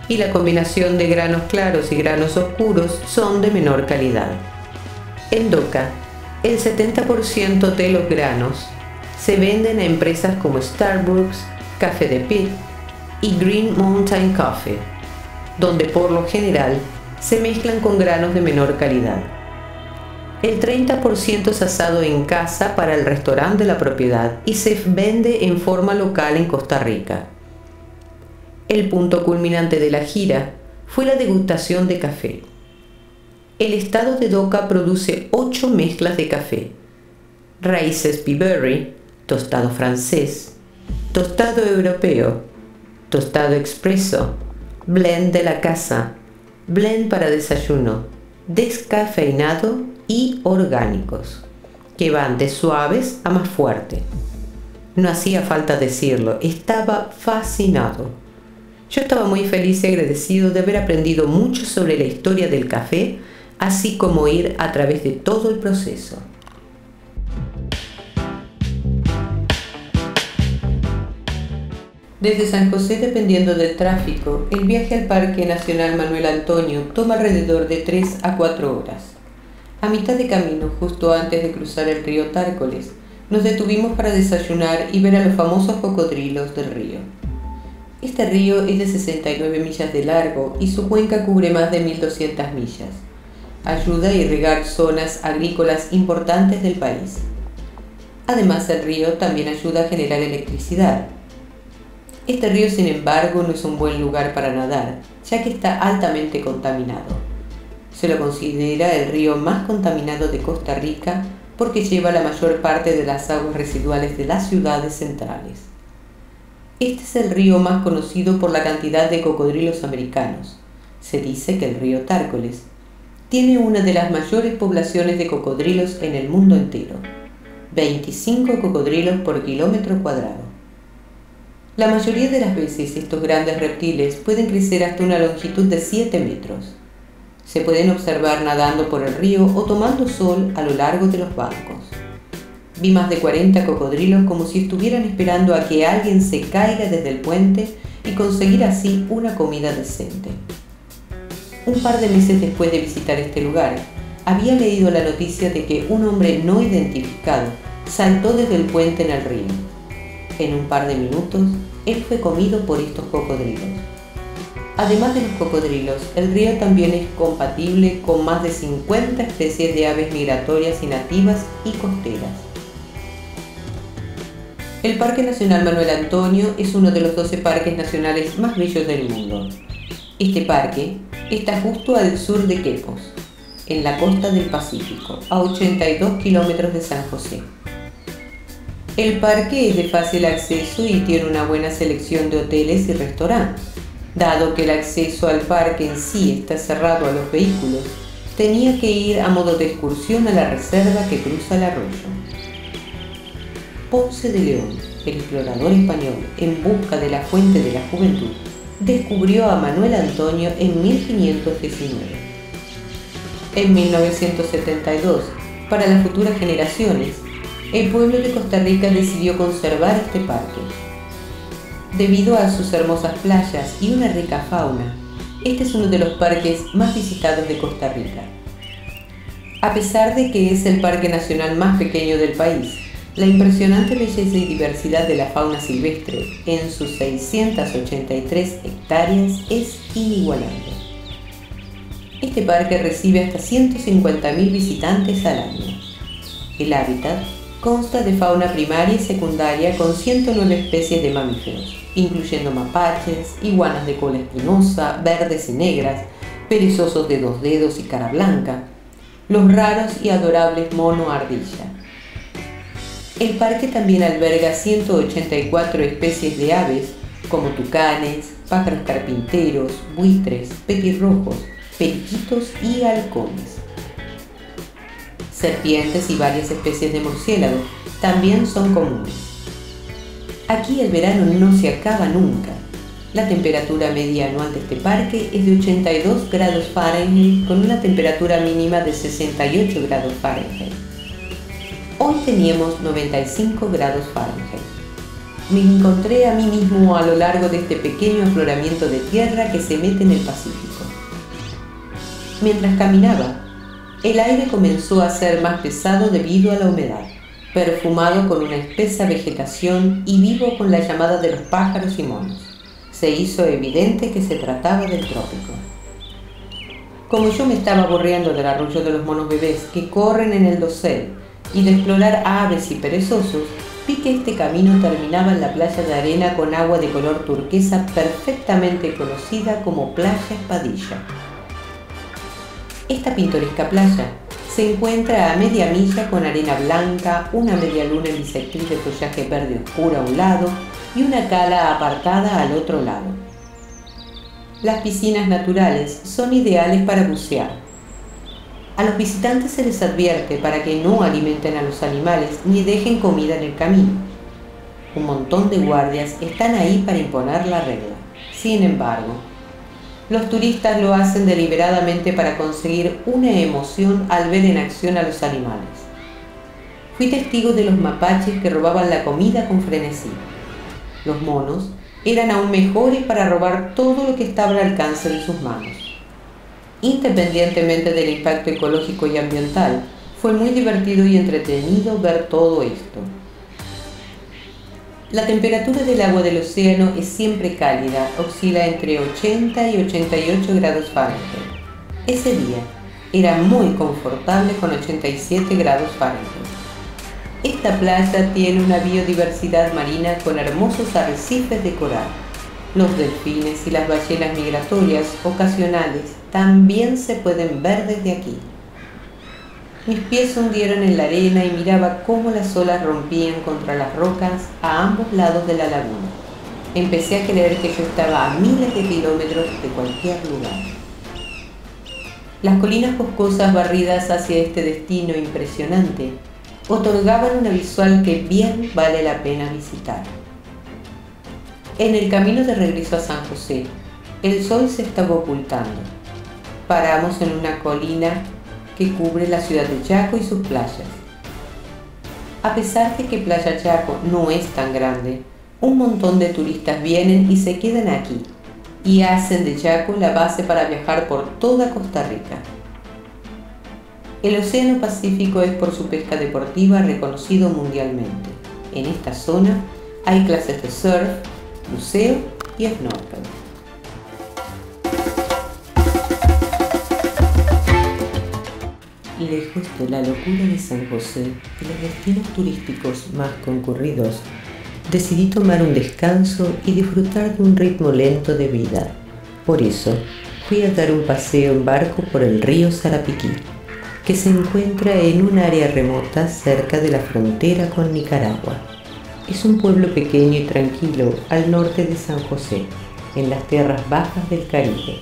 Y la combinación de granos claros y granos oscuros son de menor calidad. En Doca, el 70% de los granos se venden a empresas como Starbucks, Café de Pit y Green Mountain Coffee, donde por lo general se mezclan con granos de menor calidad. El 30% es asado en casa para el restaurante de la propiedad y se vende en forma local en Costa Rica. El punto culminante de la gira fue la degustación de café. el estado de Doca produce 8 mezclas de café: raíces Peaberry, tostado francés, tostado europeo, tostado expreso, blend de la casa, blend para desayuno, descafeinado y orgánicos, que van de suaves a más fuerte. No hacía falta decirlo, estaba fascinado. Yo estaba muy feliz y agradecido de haber aprendido mucho sobre la historia del café, así como ir a través de todo el proceso. Desde San José, dependiendo del tráfico, el viaje al Parque Nacional Manuel Antonio toma alrededor de 3 a 4 horas. A mitad de camino, justo antes de cruzar el río Tárcoles, nos detuvimos para desayunar y ver a los famosos cocodrilos del río. Este río es de 69 millas de largo y su cuenca cubre más de 1200 millas. Ayuda a irrigar zonas agrícolas importantes del país. Además, el río también ayuda a generar electricidad. Este río, sin embargo, no es un buen lugar para nadar, ya que está altamente contaminado. Se lo considera el río más contaminado de Costa Rica porque lleva la mayor parte de las aguas residuales de las ciudades centrales. Este es el río más conocido por la cantidad de cocodrilos americanos. Se dice que el río Tárcoles tiene una de las mayores poblaciones de cocodrilos en el mundo entero: 25 cocodrilos por kilómetro cuadrado. La mayoría de las veces estos grandes reptiles pueden crecer hasta una longitud de 7 metros. Se pueden observar nadando por el río o tomando sol a lo largo de los bancos. Vi más de 40 cocodrilos como si estuvieran esperando a que alguien se caiga desde el puente y conseguir así una comida decente. Un par de meses después de visitar este lugar, había leído la noticia de que un hombre no identificado saltó desde el puente en el río. En un par de minutos, él fue comido por estos cocodrilos. Además de los cocodrilos, el río también es compatible con más de 50 especies de aves migratorias y nativas y costeras. El Parque Nacional Manuel Antonio es uno de los 12 parques nacionales más bellos del mundo. Este parque está justo al sur de Quepos, en la costa del Pacífico, a 82 kilómetros de San José. El parque es de fácil acceso y tiene una buena selección de hoteles y restaurantes. Dado que el acceso al parque en sí está cerrado a los vehículos, tenía que ir a modo de excursión a la reserva que cruza el arroyo. Ponce de León, el explorador español en busca de la fuente de la juventud, descubrió a Manuel Antonio en 1519. En 1972, para las futuras generaciones, el pueblo de Costa Rica decidió conservar este parque. Debido a sus hermosas playas y una rica fauna, este es uno de los parques más visitados de Costa Rica. A pesar de que es el parque nacional más pequeño del país, la impresionante belleza y diversidad de la fauna silvestre en sus 683 hectáreas es inigualable. Este parque recibe hasta 150.000 visitantes al año. El hábitat consta de fauna primaria y secundaria con 109 especies de mamíferos, incluyendo mapaches, iguanas de cola espinosa, verdes y negras, perezosos de 2 dedos y cara blanca, los raros y adorables mono ardilla. El parque también alberga 184 especies de aves, como tucanes, pájaros carpinteros, buitres, petirrojos, periquitos y halcones. Serpientes y varias especies de murciélagos también son comunes. Aquí el verano no se acaba nunca. La temperatura media anual de este parque es de 82 grados Fahrenheit con una temperatura mínima de 68 grados Fahrenheit. Hoy teníamos 95 grados Fahrenheit. Me encontré a mí mismo a lo largo de este pequeño afloramiento de tierra que se mete en el Pacífico. Mientras caminaba, el aire comenzó a ser más pesado debido a la humedad, perfumado con una espesa vegetación y vivo con la llamada de los pájaros y monos. Se hizo evidente que se trataba del trópico. Como yo me estaba aburriendo del arrullo de los monos bebés que corren en el dosel y de explorar aves y perezosos, vi que este camino terminaba en la playa de arena con agua de color turquesa perfectamente conocida como Playa Espadilla. Esta pintoresca playa se encuentra a media milla con arena blanca, una media luna en bisectriz de follaje verde oscuro a un lado y una cala apartada al otro lado. Las piscinas naturales son ideales para bucear. A los visitantes se les advierte para que no alimenten a los animales ni dejen comida en el camino. Un montón de guardias están ahí para imponer la regla. Sin embargo, los turistas lo hacen deliberadamente para conseguir una emoción al ver en acción a los animales. Fui testigo de los mapaches que robaban la comida con frenesí. Los monos eran aún mejores para robar todo lo que estaba al alcance de sus manos. Independientemente del impacto ecológico y ambiental, fue muy divertido y entretenido ver todo esto. La temperatura del agua del océano es siempre cálida, oscila entre 80 y 88 grados Fahrenheit. Ese día era muy confortable con 87 grados Fahrenheit. Esta playa tiene una biodiversidad marina con hermosos arrecifes de coral. Los delfines y las ballenas migratorias ocasionales también se pueden ver desde aquí. Mis pies se hundieron en la arena y miraba cómo las olas rompían contra las rocas a ambos lados de la laguna. Empecé a creer que yo estaba a miles de kilómetros de cualquier lugar. Las colinas boscosas barridas hacia este destino impresionante otorgaban una visual que bien vale la pena visitar. En el camino de regreso a San José, el sol se estaba ocultando. Paramos en una colina que cubre la ciudad de Yaco y sus playas. A pesar de que Playa Yaco no es tan grande, un montón de turistas vienen y se quedan aquí y hacen de Yaco la base para viajar por toda Costa Rica. El Océano Pacífico es por su pesca deportiva reconocido mundialmente. En esta zona hay clases de surf, buceo y snorkel. Lejos de la locura de San José y los destinos turísticos más concurridos, decidí tomar un descanso y disfrutar de un ritmo lento de vida. Por eso, fui a dar un paseo en barco por el río Sarapiquí, que se encuentra en un área remota cerca de la frontera con Nicaragua. Es un pueblo pequeño y tranquilo al norte de San José, en las tierras bajas del Caribe.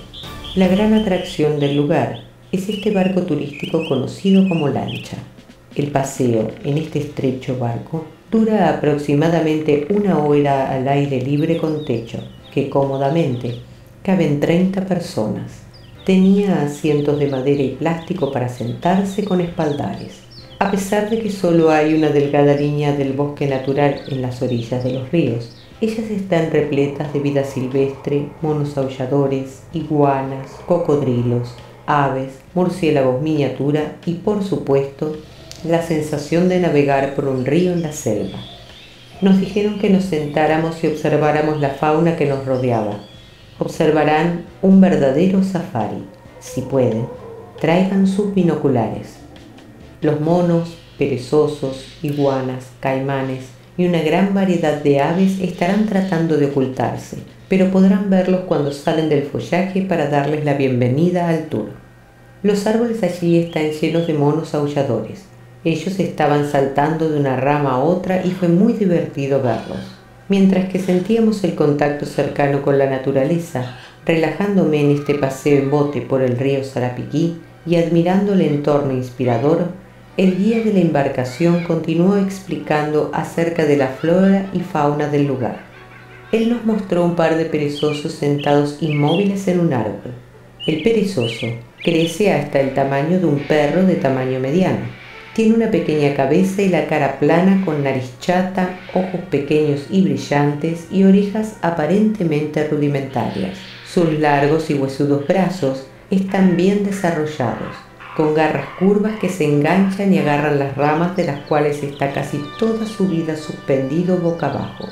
La gran atracción del lugar es este barco turístico conocido como lancha. El paseo en este estrecho barco dura aproximadamente 1 hora al aire libre con techo, que cómodamente caben 30 personas. Tenía asientos de madera y plástico para sentarse con espaldares. A pesar de que solo hay una delgada línea del bosque natural en las orillas de los ríos, ellas están repletas de vida silvestre, monos aulladores, iguanas, cocodrilos, aves, murciélagos miniatura y, por supuesto, la sensación de navegar por un río en la selva. Nos dijeron que nos sentáramos y observáramos la fauna que nos rodeaba. Observarán un verdadero safari. Si pueden, traigan sus binoculares. Los monos, perezosos, iguanas, caimanes y una gran variedad de aves estarán tratando de ocultarse, pero podrán verlos cuando salen del follaje para darles la bienvenida al tour. Los árboles allí están llenos de monos aulladores. Ellos estaban saltando de una rama a otra y fue muy divertido verlos. Mientras que sentíamos el contacto cercano con la naturaleza, relajándome en este paseo en bote por el río Sarapiquí y admirando el entorno inspirador, el guía de la embarcación continuó explicando acerca de la flora y fauna del lugar. Él nos mostró un par de perezosos sentados inmóviles en un árbol. El perezoso crece hasta el tamaño de un perro de tamaño mediano. Tiene una pequeña cabeza y la cara plana con nariz chata, ojos pequeños y brillantes y orejas aparentemente rudimentarias. Sus largos y huesudos brazos están bien desarrollados, con garras curvas que se enganchan y agarran las ramas de las cuales está casi toda su vida suspendido boca abajo.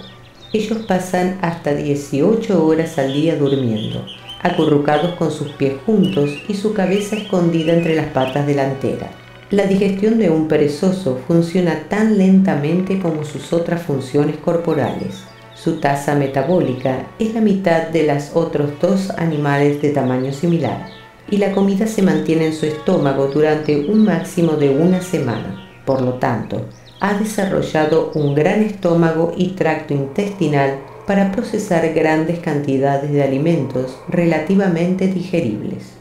Ellos pasan hasta 18 horas al día durmiendo, acurrucados con sus pies juntos y su cabeza escondida entre las patas delanteras. La digestión de un perezoso funciona tan lentamente como sus otras funciones corporales. Su tasa metabólica es la mitad de las otros 2 animales de tamaño similar. y la comida se mantiene en su estómago durante un máximo de una semana. Por lo tanto, ha desarrollado un gran estómago y tracto intestinal para procesar grandes cantidades de alimentos relativamente digeribles.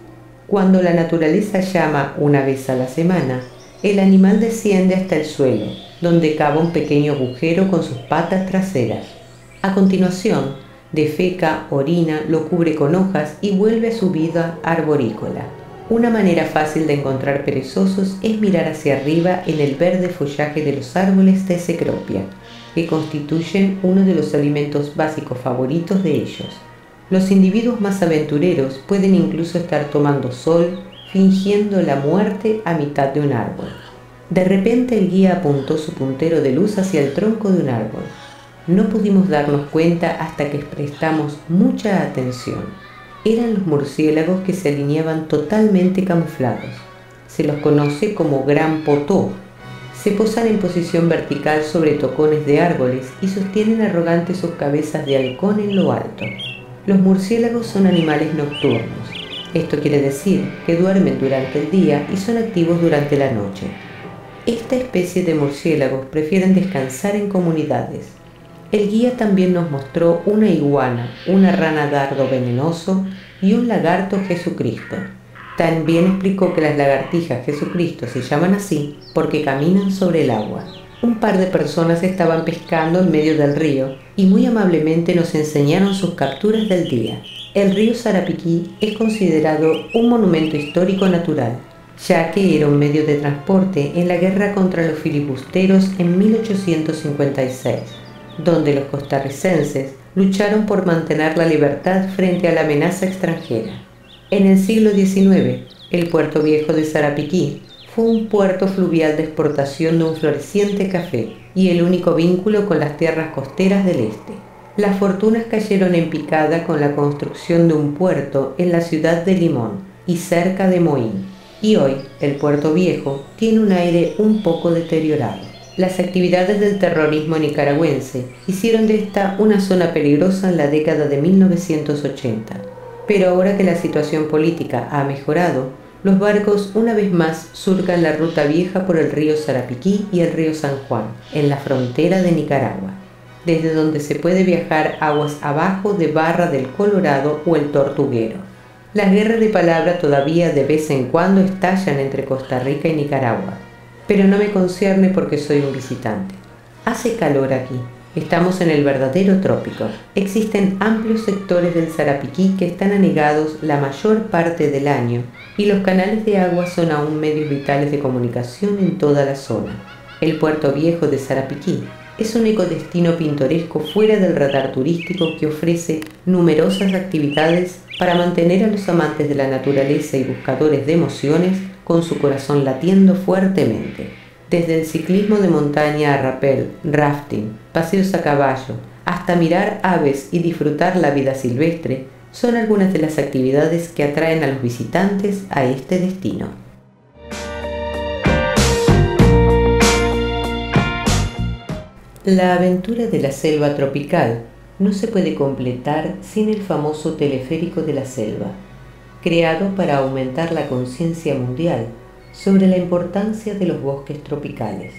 Cuando la naturaleza llama una vez a la semana, el animal desciende hasta el suelo, donde cava un pequeño agujero con sus patas traseras. A continuación, defeca, orina, lo cubre con hojas y vuelve a su vida arborícola. Una manera fácil de encontrar perezosos es mirar hacia arriba en el verde follaje de los árboles de cecropia, que constituyen uno de los alimentos básicos favoritos de ellos. Los individuos más aventureros pueden incluso estar tomando sol, fingiendo la muerte a mitad de un árbol. De repente el guía apuntó su puntero de luz hacia el tronco de un árbol. No pudimos darnos cuenta hasta que prestamos mucha atención. Eran los murciélagos que se alineaban totalmente camuflados. Se los conoce como gran potó. Se posan en posición vertical sobre tocones de árboles y sostienen arrogantes sus cabezas de halcón en lo alto. Los murciélagos son animales nocturnos. Esto quiere decir que duermen durante el día y son activos durante la noche. Esta especie de murciélagos prefieren descansar en comunidades. El guía también nos mostró una iguana, una rana dardo venenoso y un lagarto Jesucristo. También explicó que las lagartijas Jesucristo se llaman así porque caminan sobre el agua. Un par de personas estaban pescando en medio del río y muy amablemente nos enseñaron sus capturas del día. El río Sarapiquí es considerado un monumento histórico natural, ya que era un medio de transporte en la guerra contra los filibusteros en 1856. Donde los costarricenses lucharon por mantener la libertad frente a la amenaza extranjera. En el siglo XIX, el puerto viejo de Sarapiquí fue un puerto fluvial de exportación de un floreciente café y el único vínculo con las tierras costeras del este. Las fortunas cayeron en picada con la construcción de un puerto en la ciudad de Limón y cerca de Moín, y hoy el puerto viejo tiene un aire un poco deteriorado. Las actividades del terrorismo nicaragüense hicieron de esta una zona peligrosa en la década de 1980. Pero ahora que la situación política ha mejorado, los barcos una vez más surcan la ruta vieja por el río Sarapiquí y el río San Juan, en la frontera de Nicaragua, desde donde se puede viajar aguas abajo de Barra del Colorado o el Tortuguero. Las guerras de palabra todavía de vez en cuando estallan entre Costa Rica y Nicaragua, pero no me concierne porque soy un visitante. Hace calor aquí. Estamos en el verdadero trópico. Existen amplios sectores del Sarapiquí que están anegados la mayor parte del año y los canales de agua son aún medios vitales de comunicación en toda la zona. El puerto viejo de Sarapiquí es un ecodestino pintoresco fuera del radar turístico que ofrece numerosas actividades para mantener a los amantes de la naturaleza y buscadores de emociones con su corazón latiendo fuertemente. Desde el ciclismo de montaña a rapel, rafting, paseos a caballo, hasta mirar aves y disfrutar la vida silvestre, son algunas de las actividades que atraen a los visitantes a este destino. La aventura de la selva tropical no se puede completar sin el famoso teleférico de la selva, creado para aumentar la conciencia mundial sobre la importancia de los bosques tropicales.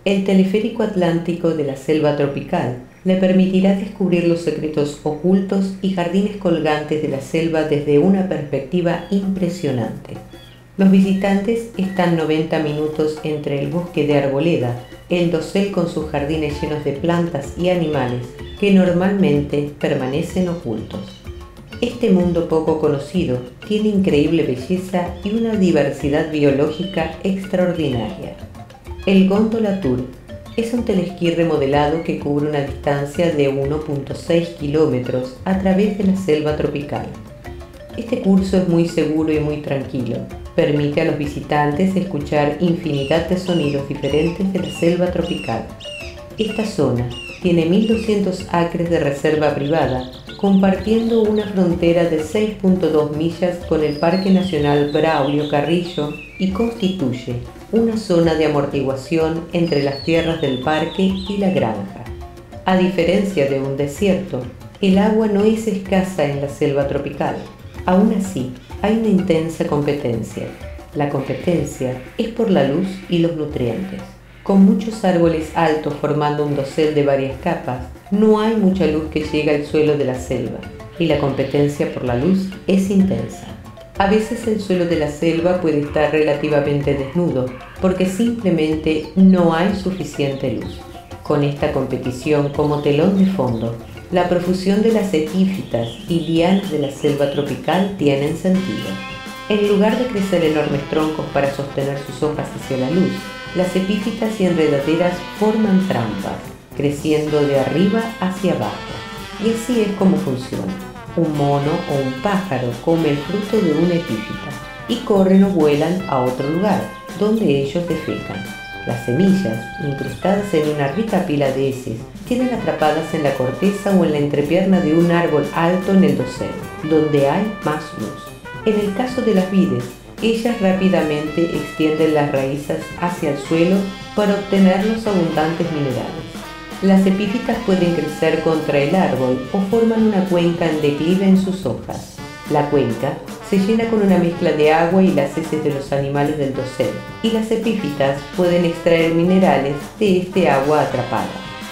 El teleférico atlántico de la selva tropical le permitirá descubrir los secretos ocultos y jardines colgantes de la selva desde una perspectiva impresionante. Los visitantes están 90 minutos entre el bosque de arboleda, el dosel con sus jardines llenos de plantas y animales que normalmente permanecen ocultos. Este mundo poco conocido tiene increíble belleza y una diversidad biológica extraordinaria. El Góndola Tour es un telesquí remodelado que cubre una distancia de 1.6 kilómetros a través de la selva tropical. Este curso es muy seguro y muy tranquilo. Permite a los visitantes escuchar infinidad de sonidos diferentes de la selva tropical. Esta zona tiene 1.200 acres de reserva privada, compartiendo una frontera de 6.2 millas con el Parque Nacional Braulio Carrillo y constituye una zona de amortiguación entre las tierras del parque y la granja. A diferencia de un desierto, el agua no es escasa en la selva tropical. Aún así, hay una intensa competencia. La competencia es por la luz y los nutrientes. Con muchos árboles altos formando un dosel de varias capas, no hay mucha luz que llegue al suelo de la selva, y la competencia por la luz es intensa. A veces el suelo de la selva puede estar relativamente desnudo, porque simplemente no hay suficiente luz. Con esta competición como telón de fondo, la profusión de las epífitas y lianas de la selva tropical tienen sentido. En lugar de crecer enormes troncos para sostener sus hojas hacia la luz, las epífitas y enredaderas forman trampas, creciendo de arriba hacia abajo. Y así es como funciona. Un mono o un pájaro come el fruto de una epífita y corren o vuelan a otro lugar, donde ellos defecan. Las semillas, incrustadas en una rica pila de heces, quedan atrapadas en la corteza o en la entrepierna de un árbol alto en el dosel, donde hay más luz. En el caso de las vides, ellas rápidamente extienden las raíces hacia el suelo para obtener los abundantes minerales. Las epífitas pueden crecer contra el árbol o forman una cuenca en declive en sus hojas. La cuenca se llena con una mezcla de agua y las heces de los animales del dosel, y las epífitas pueden extraer minerales de este agua atrapada.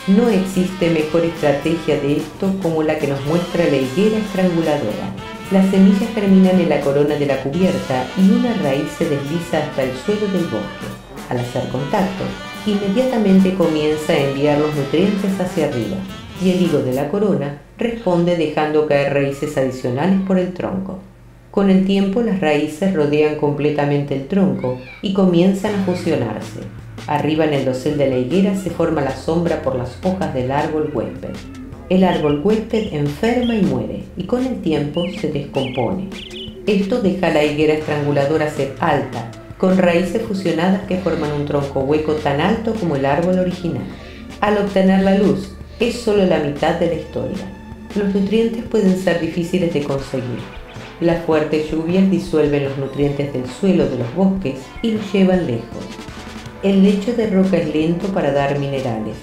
No existe mejor estrategia de esto como la que nos muestra la higuera estranguladora. Las semillas germinan en la corona de la cubierta y una raíz se desliza hasta el suelo del bosque. Al hacer contacto, inmediatamente comienza a enviar los nutrientes hacia arriba, y el higo de la corona responde dejando caer raíces adicionales por el tronco. Con el tiempo, las raíces rodean completamente el tronco y comienzan a fusionarse. Arriba en el dosel de la higuera se forma la sombra por las hojas del árbol huésped. El árbol huésped enferma y muere, y con el tiempo se descompone. Esto deja a la higuera estranguladora ser alta, con raíces fusionadas que forman un tronco hueco tan alto como el árbol original. Al obtener la luz, es solo la mitad de la historia. Los nutrientes pueden ser difíciles de conseguir. Las fuertes lluvias disuelven los nutrientes del suelo de los bosques y los llevan lejos. El lecho de roca es lento para dar minerales,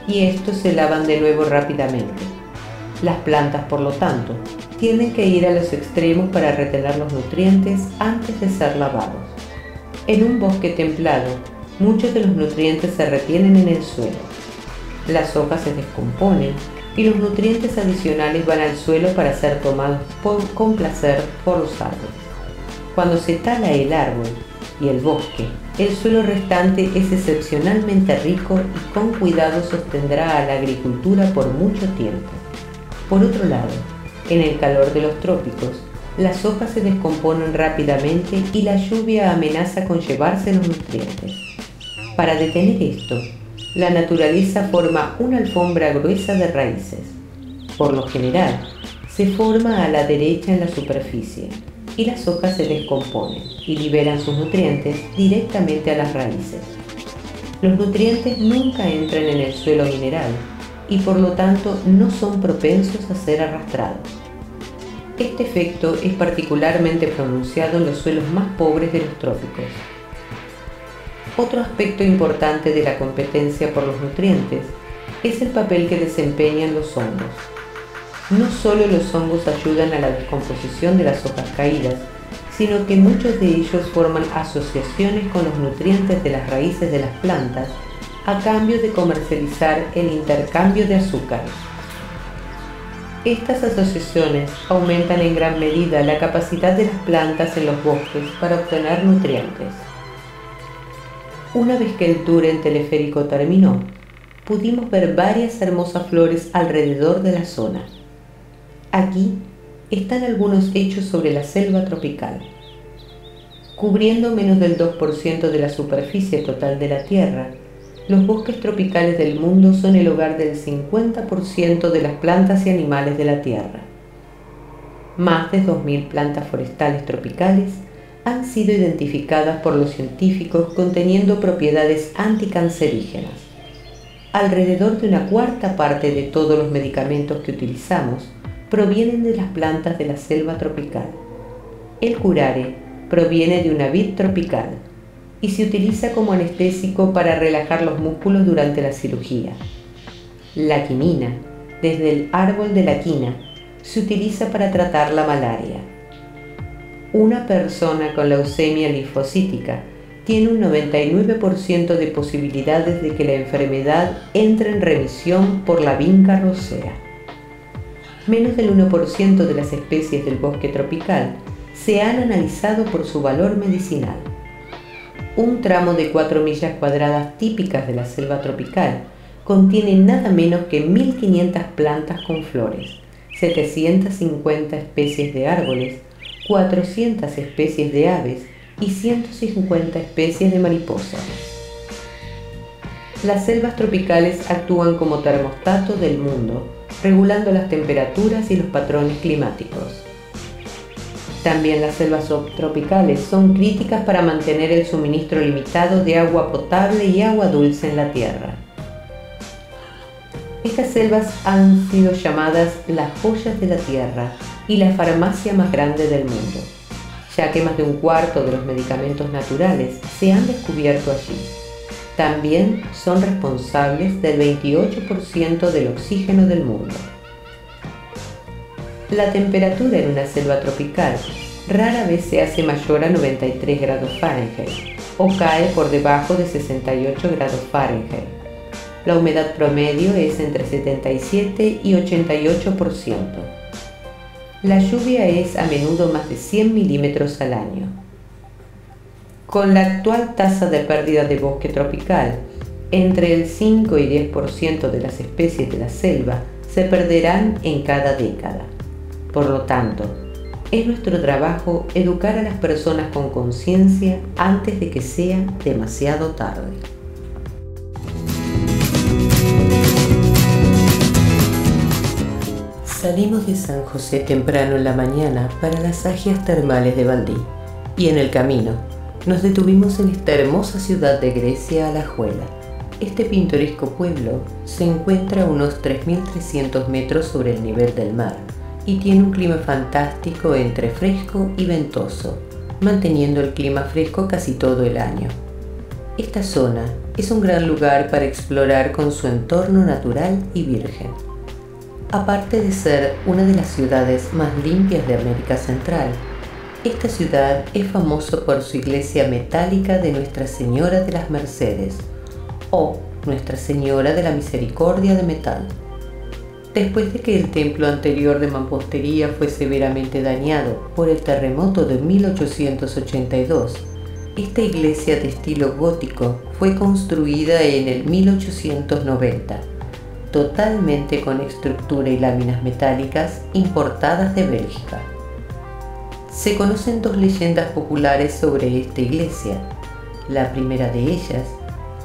y estos se lavan de nuevo rápidamente. Las plantas, por lo tanto, tienen que ir a los extremos para retener los nutrientes antes de ser lavados. En un bosque templado, muchos de los nutrientes se retienen en el suelo. Las hojas se descomponen y los nutrientes adicionales van al suelo para ser tomados con placer por los árboles. Cuando se tala el árbol y el bosque, el suelo restante es excepcionalmente rico y con cuidado sostendrá a la agricultura por mucho tiempo. Por otro lado, en el calor de los trópicos, las hojas se descomponen rápidamente y la lluvia amenaza con llevarse los nutrientes. Para detener esto, la naturaleza forma una alfombra gruesa de raíces. Por lo general, se forma a la derecha en la superficie, y las hojas se descomponen y liberan sus nutrientes directamente a las raíces. Los nutrientes nunca entran en el suelo mineral y por lo tanto no son propensos a ser arrastrados. Este efecto es particularmente pronunciado en los suelos más pobres de los trópicos. Otro aspecto importante de la competencia por los nutrientes es el papel que desempeñan los hongos. No solo los hongos ayudan a la descomposición de las hojas caídas, sino que muchos de ellos forman asociaciones con los nutrientes de las raíces de las plantas a cambio de comercializar el intercambio de azúcares. Estas asociaciones aumentan en gran medida la capacidad de las plantas en los bosques para obtener nutrientes. Una vez que el tour en teleférico terminó, pudimos ver varias hermosas flores alrededor de la zona. Aquí están algunos hechos sobre la selva tropical. Cubriendo menos del 2% de la superficie total de la Tierra, los bosques tropicales del mundo son el hogar del 50% de las plantas y animales de la Tierra. Más de 2.000 plantas forestales tropicales han sido identificadas por los científicos conteniendo propiedades anticancerígenas. Alrededor de una cuarta parte de todos los medicamentos que utilizamos provienen de las plantas de la selva tropical. El curare proviene de una vid tropical y se utiliza como anestésico para relajar los músculos durante la cirugía. La quinina, desde el árbol de la quina, se utiliza para tratar la malaria. Una persona con leucemia linfocítica tiene un 99% de posibilidades de que la enfermedad entre en remisión por la vinca rosea. Menos del 1% de las especies del bosque tropical se han analizado por su valor medicinal. Un tramo de 4 millas cuadradas típicas de la selva tropical contiene nada menos que 1.500 plantas con flores, 750 especies de árboles, 400 especies de aves y 150 especies de mariposas. Las selvas tropicales actúan como termostato del mundo, regulando las temperaturas y los patrones climáticos. También las selvas subtropicales son críticas para mantener el suministro limitado de agua potable y agua dulce en la Tierra. Estas selvas han sido llamadas las joyas de la Tierra y la farmacia más grande del mundo, ya que más de un cuarto de los medicamentos naturales se han descubierto allí. También son responsables del 28% del oxígeno del mundo. La temperatura en una selva tropical rara vez se hace mayor a 93 grados Fahrenheit o cae por debajo de 68 grados Fahrenheit. La humedad promedio es entre 77 y 88%. La lluvia es a menudo más de 100 milímetros al año. Con la actual tasa de pérdida de bosque tropical, entre el 5 y 10% de las especies de la selva se perderán en cada década. Por lo tanto, es nuestro trabajo educar a las personas con conciencia antes de que sea demasiado tarde. Salimos de San José temprano en la mañana para las agias termales de Valdí y en el camino nos detuvimos en esta hermosa ciudad de Grecia, Alajuela. Este pintoresco pueblo se encuentra a unos 3.300 metros sobre el nivel del mar y tiene un clima fantástico entre fresco y ventoso, manteniendo el clima fresco casi todo el año. Esta zona es un gran lugar para explorar con su entorno natural y virgen. Aparte de ser una de las ciudades más limpias de América Central, esta ciudad es famosa por su iglesia metálica de Nuestra Señora de las Mercedes o Nuestra Señora de la Misericordia de metal. Después de que el templo anterior de mampostería fue severamente dañado por el terremoto de 1882, esta iglesia de estilo gótico fue construida en el 1890, totalmente con estructura y láminas metálicas importadas de Bélgica. Se conocen dos leyendas populares sobre esta iglesia. La primera de ellas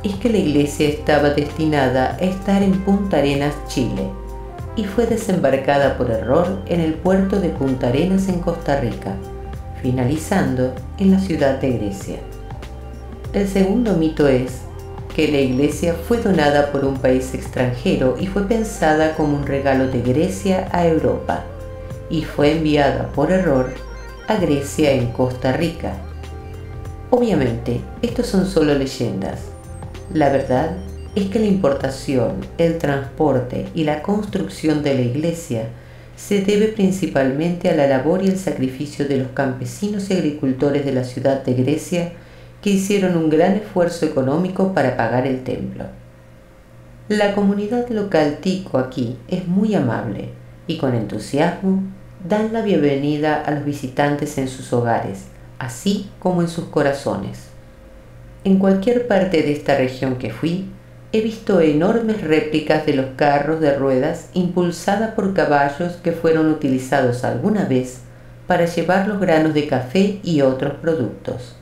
es que la iglesia estaba destinada a estar en Punta Arenas, Chile, y fue desembarcada por error en el puerto de Punta Arenas en Costa Rica, finalizando en la ciudad de Grecia. El segundo mito es que la iglesia fue donada por un país extranjero y fue pensada como un regalo de Grecia a Europa, y fue enviada por error a Grecia en Costa Rica. Obviamente, estos son solo leyendas. La verdad es que la importación, el transporte y la construcción de la iglesia se debe principalmente a la labor y el sacrificio de los campesinos y agricultores de la ciudad de Grecia, que hicieron un gran esfuerzo económico para pagar el templo. La comunidad local tico aquí es muy amable y con entusiasmo dan la bienvenida a los visitantes en sus hogares, así como en sus corazones. En cualquier parte de esta región que fui, he visto enormes réplicas de los carros de ruedas impulsadas por caballos que fueron utilizados alguna vez para llevar los granos de café y otros productos.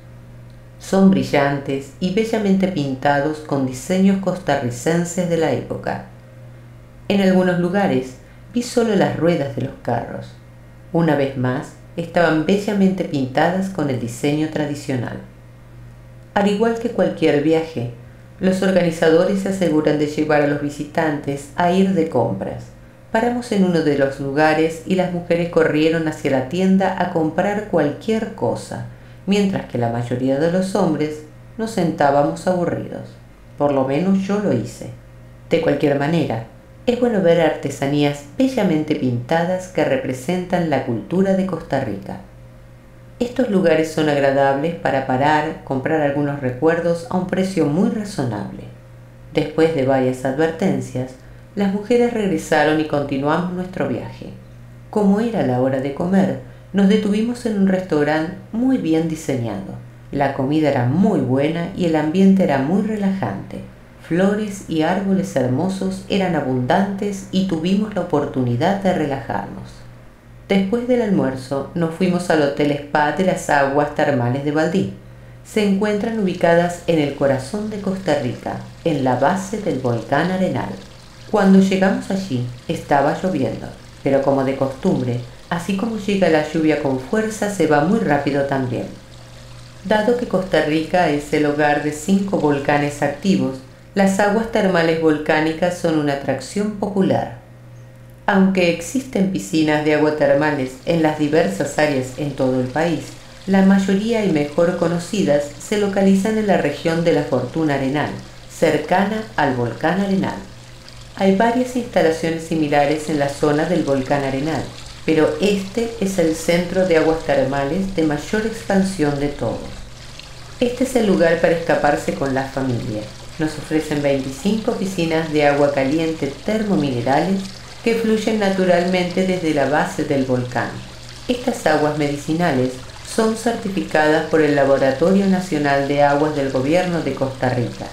Son brillantes y bellamente pintados con diseños costarricenses de la época. En algunos lugares vi solo las ruedas de los carros. Una vez más, estaban bellamente pintadas con el diseño tradicional. Al igual que cualquier viaje, los organizadores se aseguran de llevar a los visitantes a ir de compras. Paramos en uno de los lugares y las mujeres corrieron hacia la tienda a comprar cualquier cosa, mientras que la mayoría de los hombres nos sentábamos aburridos. Por lo menos yo lo hice. De cualquier manera, es bueno ver artesanías bellamente pintadas que representan la cultura de Costa Rica. Estos lugares son agradables para parar, comprar algunos recuerdos a un precio muy razonable. Después de varias advertencias, las mujeres regresaron y continuamos nuestro viaje. Como era la hora de comer, nos detuvimos en un restaurante muy bien diseñado. La comida era muy buena y el ambiente era muy relajante. Flores y árboles hermosos eran abundantes y tuvimos la oportunidad de relajarnos. Después del almuerzo, nos fuimos al Hotel Spa de las Aguas Termales de Valdí. Se encuentran ubicadas en el corazón de Costa Rica, en la base del volcán Arenal. Cuando llegamos allí, estaba lloviendo, pero como de costumbre, así como llega la lluvia con fuerza, se va muy rápido también. Dado que Costa Rica es el hogar de 5 volcanes activos, las aguas termales volcánicas son una atracción popular. Aunque existen piscinas de agua termales en las diversas áreas en todo el país, la mayoría y mejor conocidas se localizan en la región de la Fortuna Arenal, cercana al volcán Arenal. Hay varias instalaciones similares en la zona del volcán Arenal, pero este es el centro de aguas termales de mayor expansión de todos. Este es el lugar para escaparse con la familia. Nos ofrecen 25 piscinas de agua caliente termominerales que fluyen naturalmente desde la base del volcán. Estas aguas medicinales son certificadas por el Laboratorio Nacional de Aguas del Gobierno de Costa Rica.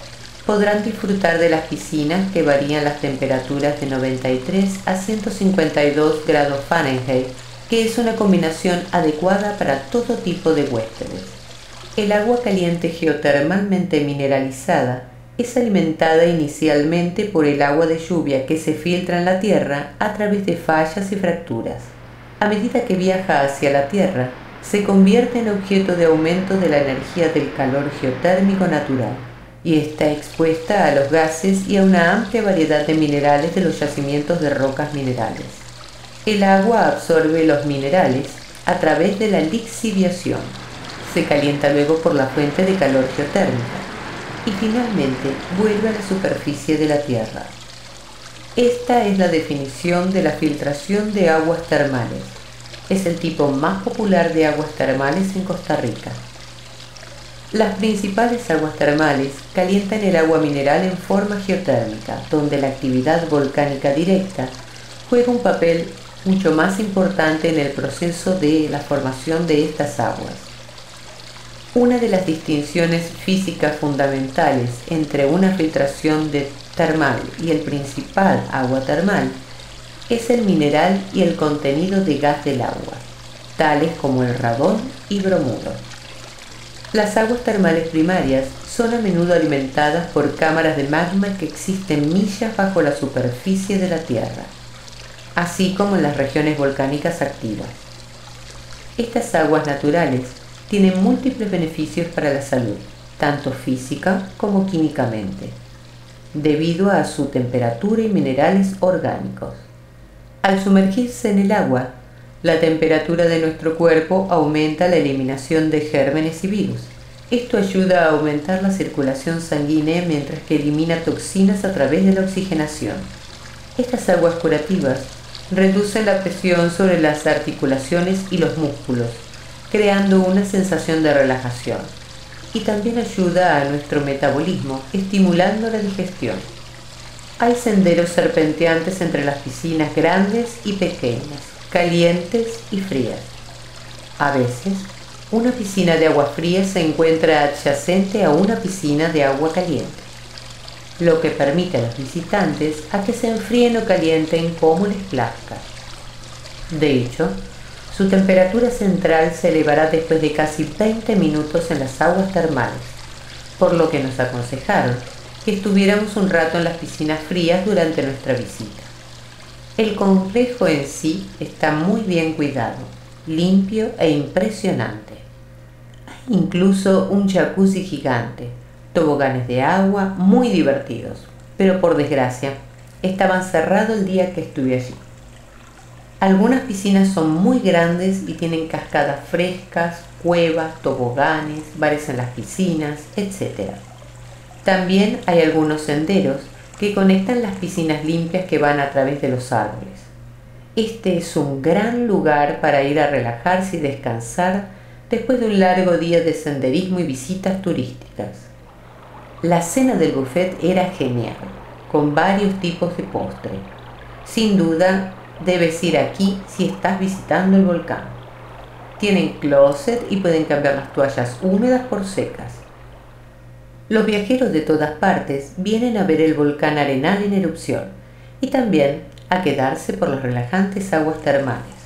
Podrán disfrutar de las piscinas que varían las temperaturas de 93 a 152 grados Fahrenheit, que es una combinación adecuada para todo tipo de huéspedes. El agua caliente geotermalmente mineralizada es alimentada inicialmente por el agua de lluvia que se filtra en la tierra a través de fallas y fracturas. A medida que viaja hacia la tierra, se convierte en objeto de aumento de la energía del calor geotérmico natural y está expuesta a los gases y a una amplia variedad de minerales de los yacimientos de rocas minerales. El agua absorbe los minerales a través de la lixiviación. Se calienta luego por la fuente de calor geotérmica y finalmente vuelve a la superficie de la Tierra. Esta es la definición de la filtración de aguas termales. Es el tipo más popular de aguas termales en Costa Rica. Las principales aguas termales calientan el agua mineral en forma geotérmica, donde la actividad volcánica directa juega un papel mucho más importante en el proceso de la formación de estas aguas. Una de las distinciones físicas fundamentales entre una filtración termal y el principal agua termal es el mineral y el contenido de gas del agua, tales como el radón y bromuro. Las aguas termales primarias son a menudo alimentadas por cámaras de magma que existen millas bajo la superficie de la Tierra, así como en las regiones volcánicas activas. Estas aguas naturales tienen múltiples beneficios para la salud, tanto física como químicamente, debido a su temperatura y minerales orgánicos. Al sumergirse en el agua, la temperatura de nuestro cuerpo aumenta la eliminación de gérmenes y virus. Esto ayuda a aumentar la circulación sanguínea mientras que elimina toxinas a través de la oxigenación. Estas aguas curativas reducen la presión sobre las articulaciones y los músculos, creando una sensación de relajación, y también ayuda a nuestro metabolismo, estimulando la digestión. Hay senderos serpenteantes entre las piscinas grandes y pequeñas, calientes y frías. A veces, una piscina de agua fría se encuentra adyacente a una piscina de agua caliente, lo que permite a los visitantes a que se enfríen o calienten como les plazca. De hecho, su temperatura central se elevará después de casi 20 minutos en las aguas termales, por lo que nos aconsejaron que estuviéramos un rato en las piscinas frías durante nuestra visita. El complejo en sí está muy bien cuidado, limpio e impresionante. Hay incluso un jacuzzi gigante, toboganes de agua muy divertidos, pero por desgracia estaban cerrados el día que estuve allí. Algunas piscinas son muy grandes y tienen cascadas frescas, cuevas, toboganes, bares en las piscinas, etc. También hay algunos senderos que conectan las piscinas limpias que van a través de los árboles. Este es un gran lugar para ir a relajarse y descansar después de un largo día de senderismo y visitas turísticas. La cena del buffet era genial, con varios tipos de postre. Sin duda, debes ir aquí si estás visitando el volcán. Tienen closet y pueden cambiar las toallas húmedas por secas. Los viajeros de todas partes vienen a ver el volcán Arenal en erupción y también a quedarse por las relajantes aguas termales.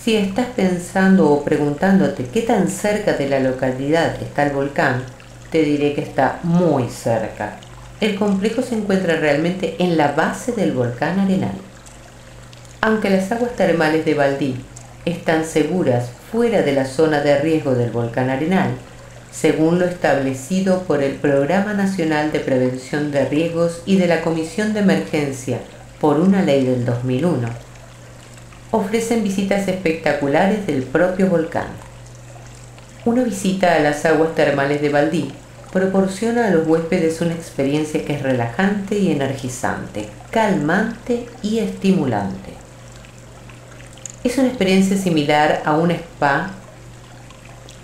Si estás pensando o preguntándote qué tan cerca de la localidad está el volcán, te diré que está muy cerca. El complejo se encuentra realmente en la base del volcán Arenal. Aunque las aguas termales de Valdí están seguras fuera de la zona de riesgo del volcán Arenal, según lo establecido por el Programa Nacional de Prevención de Riesgos y de la Comisión de Emergencia por una ley del 2001, ofrecen visitas espectaculares del propio volcán. Una visita a las aguas termales de Valdí proporciona a los huéspedes una experiencia que es relajante y energizante, calmante y estimulante. Es una experiencia similar a un spa,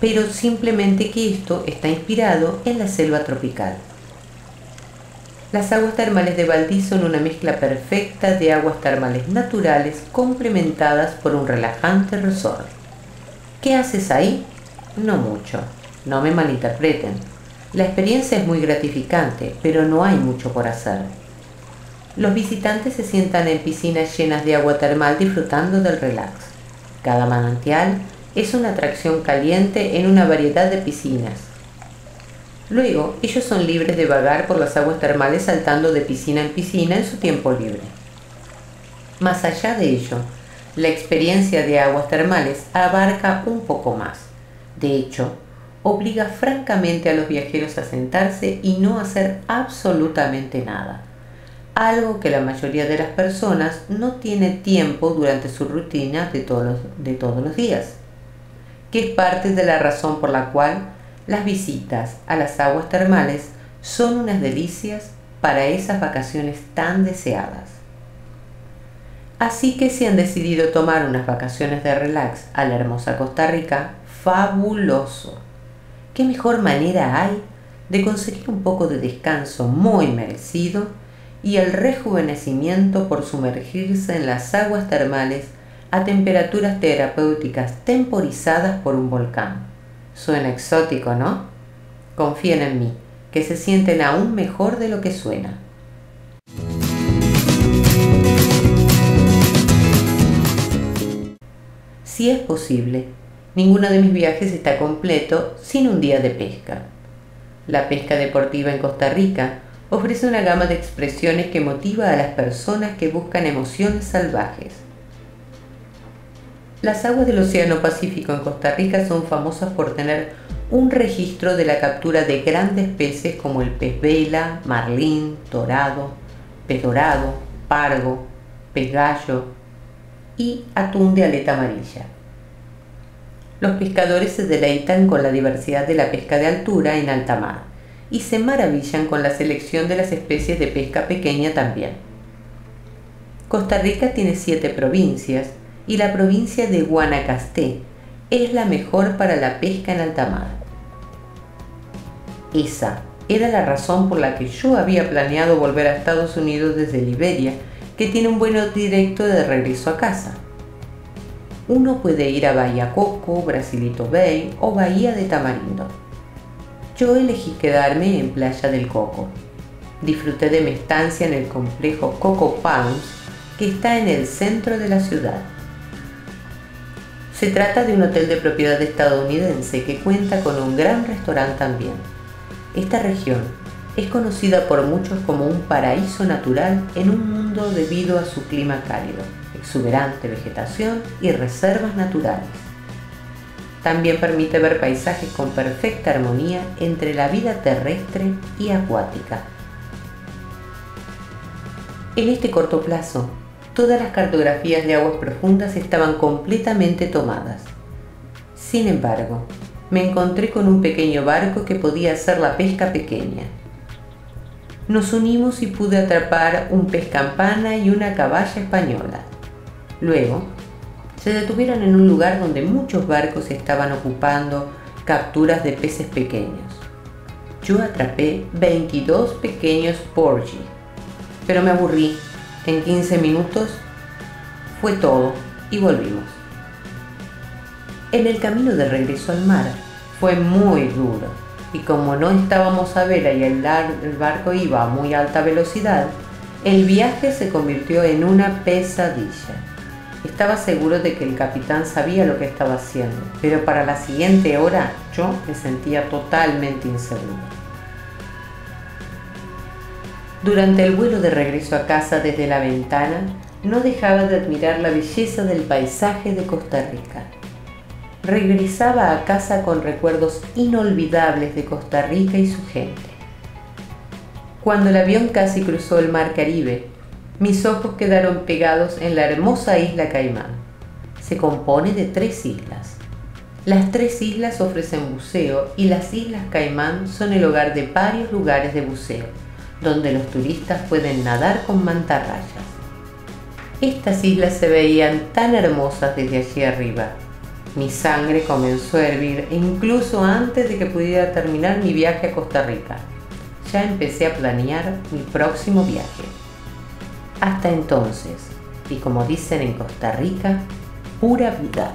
pero simplemente que esto está inspirado en la selva tropical. Las aguas termales de Valdí son una mezcla perfecta de aguas termales naturales complementadas por un relajante resort. ¿Qué haces ahí? No mucho, no me malinterpreten. La experiencia es muy gratificante, pero no hay mucho por hacer. Los visitantes se sientan en piscinas llenas de agua termal disfrutando del relax. Cada manantial es una atracción caliente en una variedad de piscinas. Luego, ellos son libres de vagar por las aguas termales saltando de piscina en piscina en su tiempo libre. Más allá de ello, la experiencia de aguas termales abarca un poco más. De hecho, obliga francamente a los viajeros a sentarse y no hacer absolutamente nada, algo que la mayoría de las personas no tiene tiempo durante su rutina de todos los días, que es parte de la razón por la cual las visitas a las aguas termales son unas delicias para esas vacaciones tan deseadas. Así que si han decidido tomar unas vacaciones de relax a la hermosa Costa Rica, ¡fabuloso! ¿Qué mejor manera hay de conseguir un poco de descanso muy merecido y el rejuvenecimiento por sumergirse en las aguas termales a temperaturas terapéuticas temporizadas por un volcán? Suena exótico, ¿no? Confíen en mí, que se sienten aún mejor de lo que suena. Si es posible, ninguno de mis viajes está completo sin un día de pesca. La pesca deportiva en Costa Rica ofrece una gama de expresiones que motiva a las personas que buscan emociones salvajes. Las aguas del Océano Pacífico en Costa Rica son famosas por tener un registro de la captura de grandes peces como el pez vela, marlín, dorado, pez dorado, pargo, pez gallo y atún de aleta amarilla. Los pescadores se deleitan con la diversidad de la pesca de altura en alta mar y se maravillan con la selección de las especies de pesca pequeña también. Costa Rica tiene 7 provincias y la provincia de Guanacaste es la mejor para la pesca en alta mar. Esa era la razón por la que yo había planeado volver a Estados Unidos desde Liberia, que tiene un vuelo directo de regreso a casa. Uno puede ir a Bahía Coco, Brasilito Bay o Bahía de Tamarindo. Yo elegí quedarme en Playa del Coco. Disfruté de mi estancia en el complejo Coco Palms, que está en el centro de la ciudad. Se trata de un hotel de propiedad estadounidense que cuenta con un gran restaurante también. Esta región es conocida por muchos como un paraíso natural en un mundo debido a su clima cálido, exuberante vegetación y reservas naturales. También permite ver paisajes con perfecta armonía entre la vida terrestre y acuática. En este corto plazo, todas las cartografías de aguas profundas estaban completamente tomadas. Sin embargo, me encontré con un pequeño barco que podía hacer la pesca pequeña. Nos unimos y pude atrapar un pez campana y una caballa española. Luego, se detuvieron en un lugar donde muchos barcos estaban ocupando capturas de peces pequeños. Yo atrapé 22 pequeños porgy, pero me aburrí. En 15 minutos fue todo y volvimos. En el camino de regreso al mar fue muy duro y como no estábamos a vela y el barco iba a muy alta velocidad, el viaje se convirtió en una pesadilla. Estaba seguro de que el capitán sabía lo que estaba haciendo, pero para la siguiente hora yo me sentía totalmente inseguro. Durante el vuelo de regreso a casa desde la ventana, no dejaba de admirar la belleza del paisaje de Costa Rica. Regresaba a casa con recuerdos inolvidables de Costa Rica y su gente. Cuando el avión casi cruzó el mar Caribe, mis ojos quedaron pegados en la hermosa isla Caimán. Se compone de 3 islas. Las 3 islas ofrecen buceo y las Islas Caimán son el hogar de varios lugares de buceo, donde los turistas pueden nadar con mantarrayas. Estas islas se veían tan hermosas desde allí arriba. Mi sangre comenzó a hervir e incluso antes de que pudiera terminar mi viaje a Costa Rica, ya empecé a planear mi próximo viaje. Hasta entonces, y como dicen en Costa Rica, pura vida.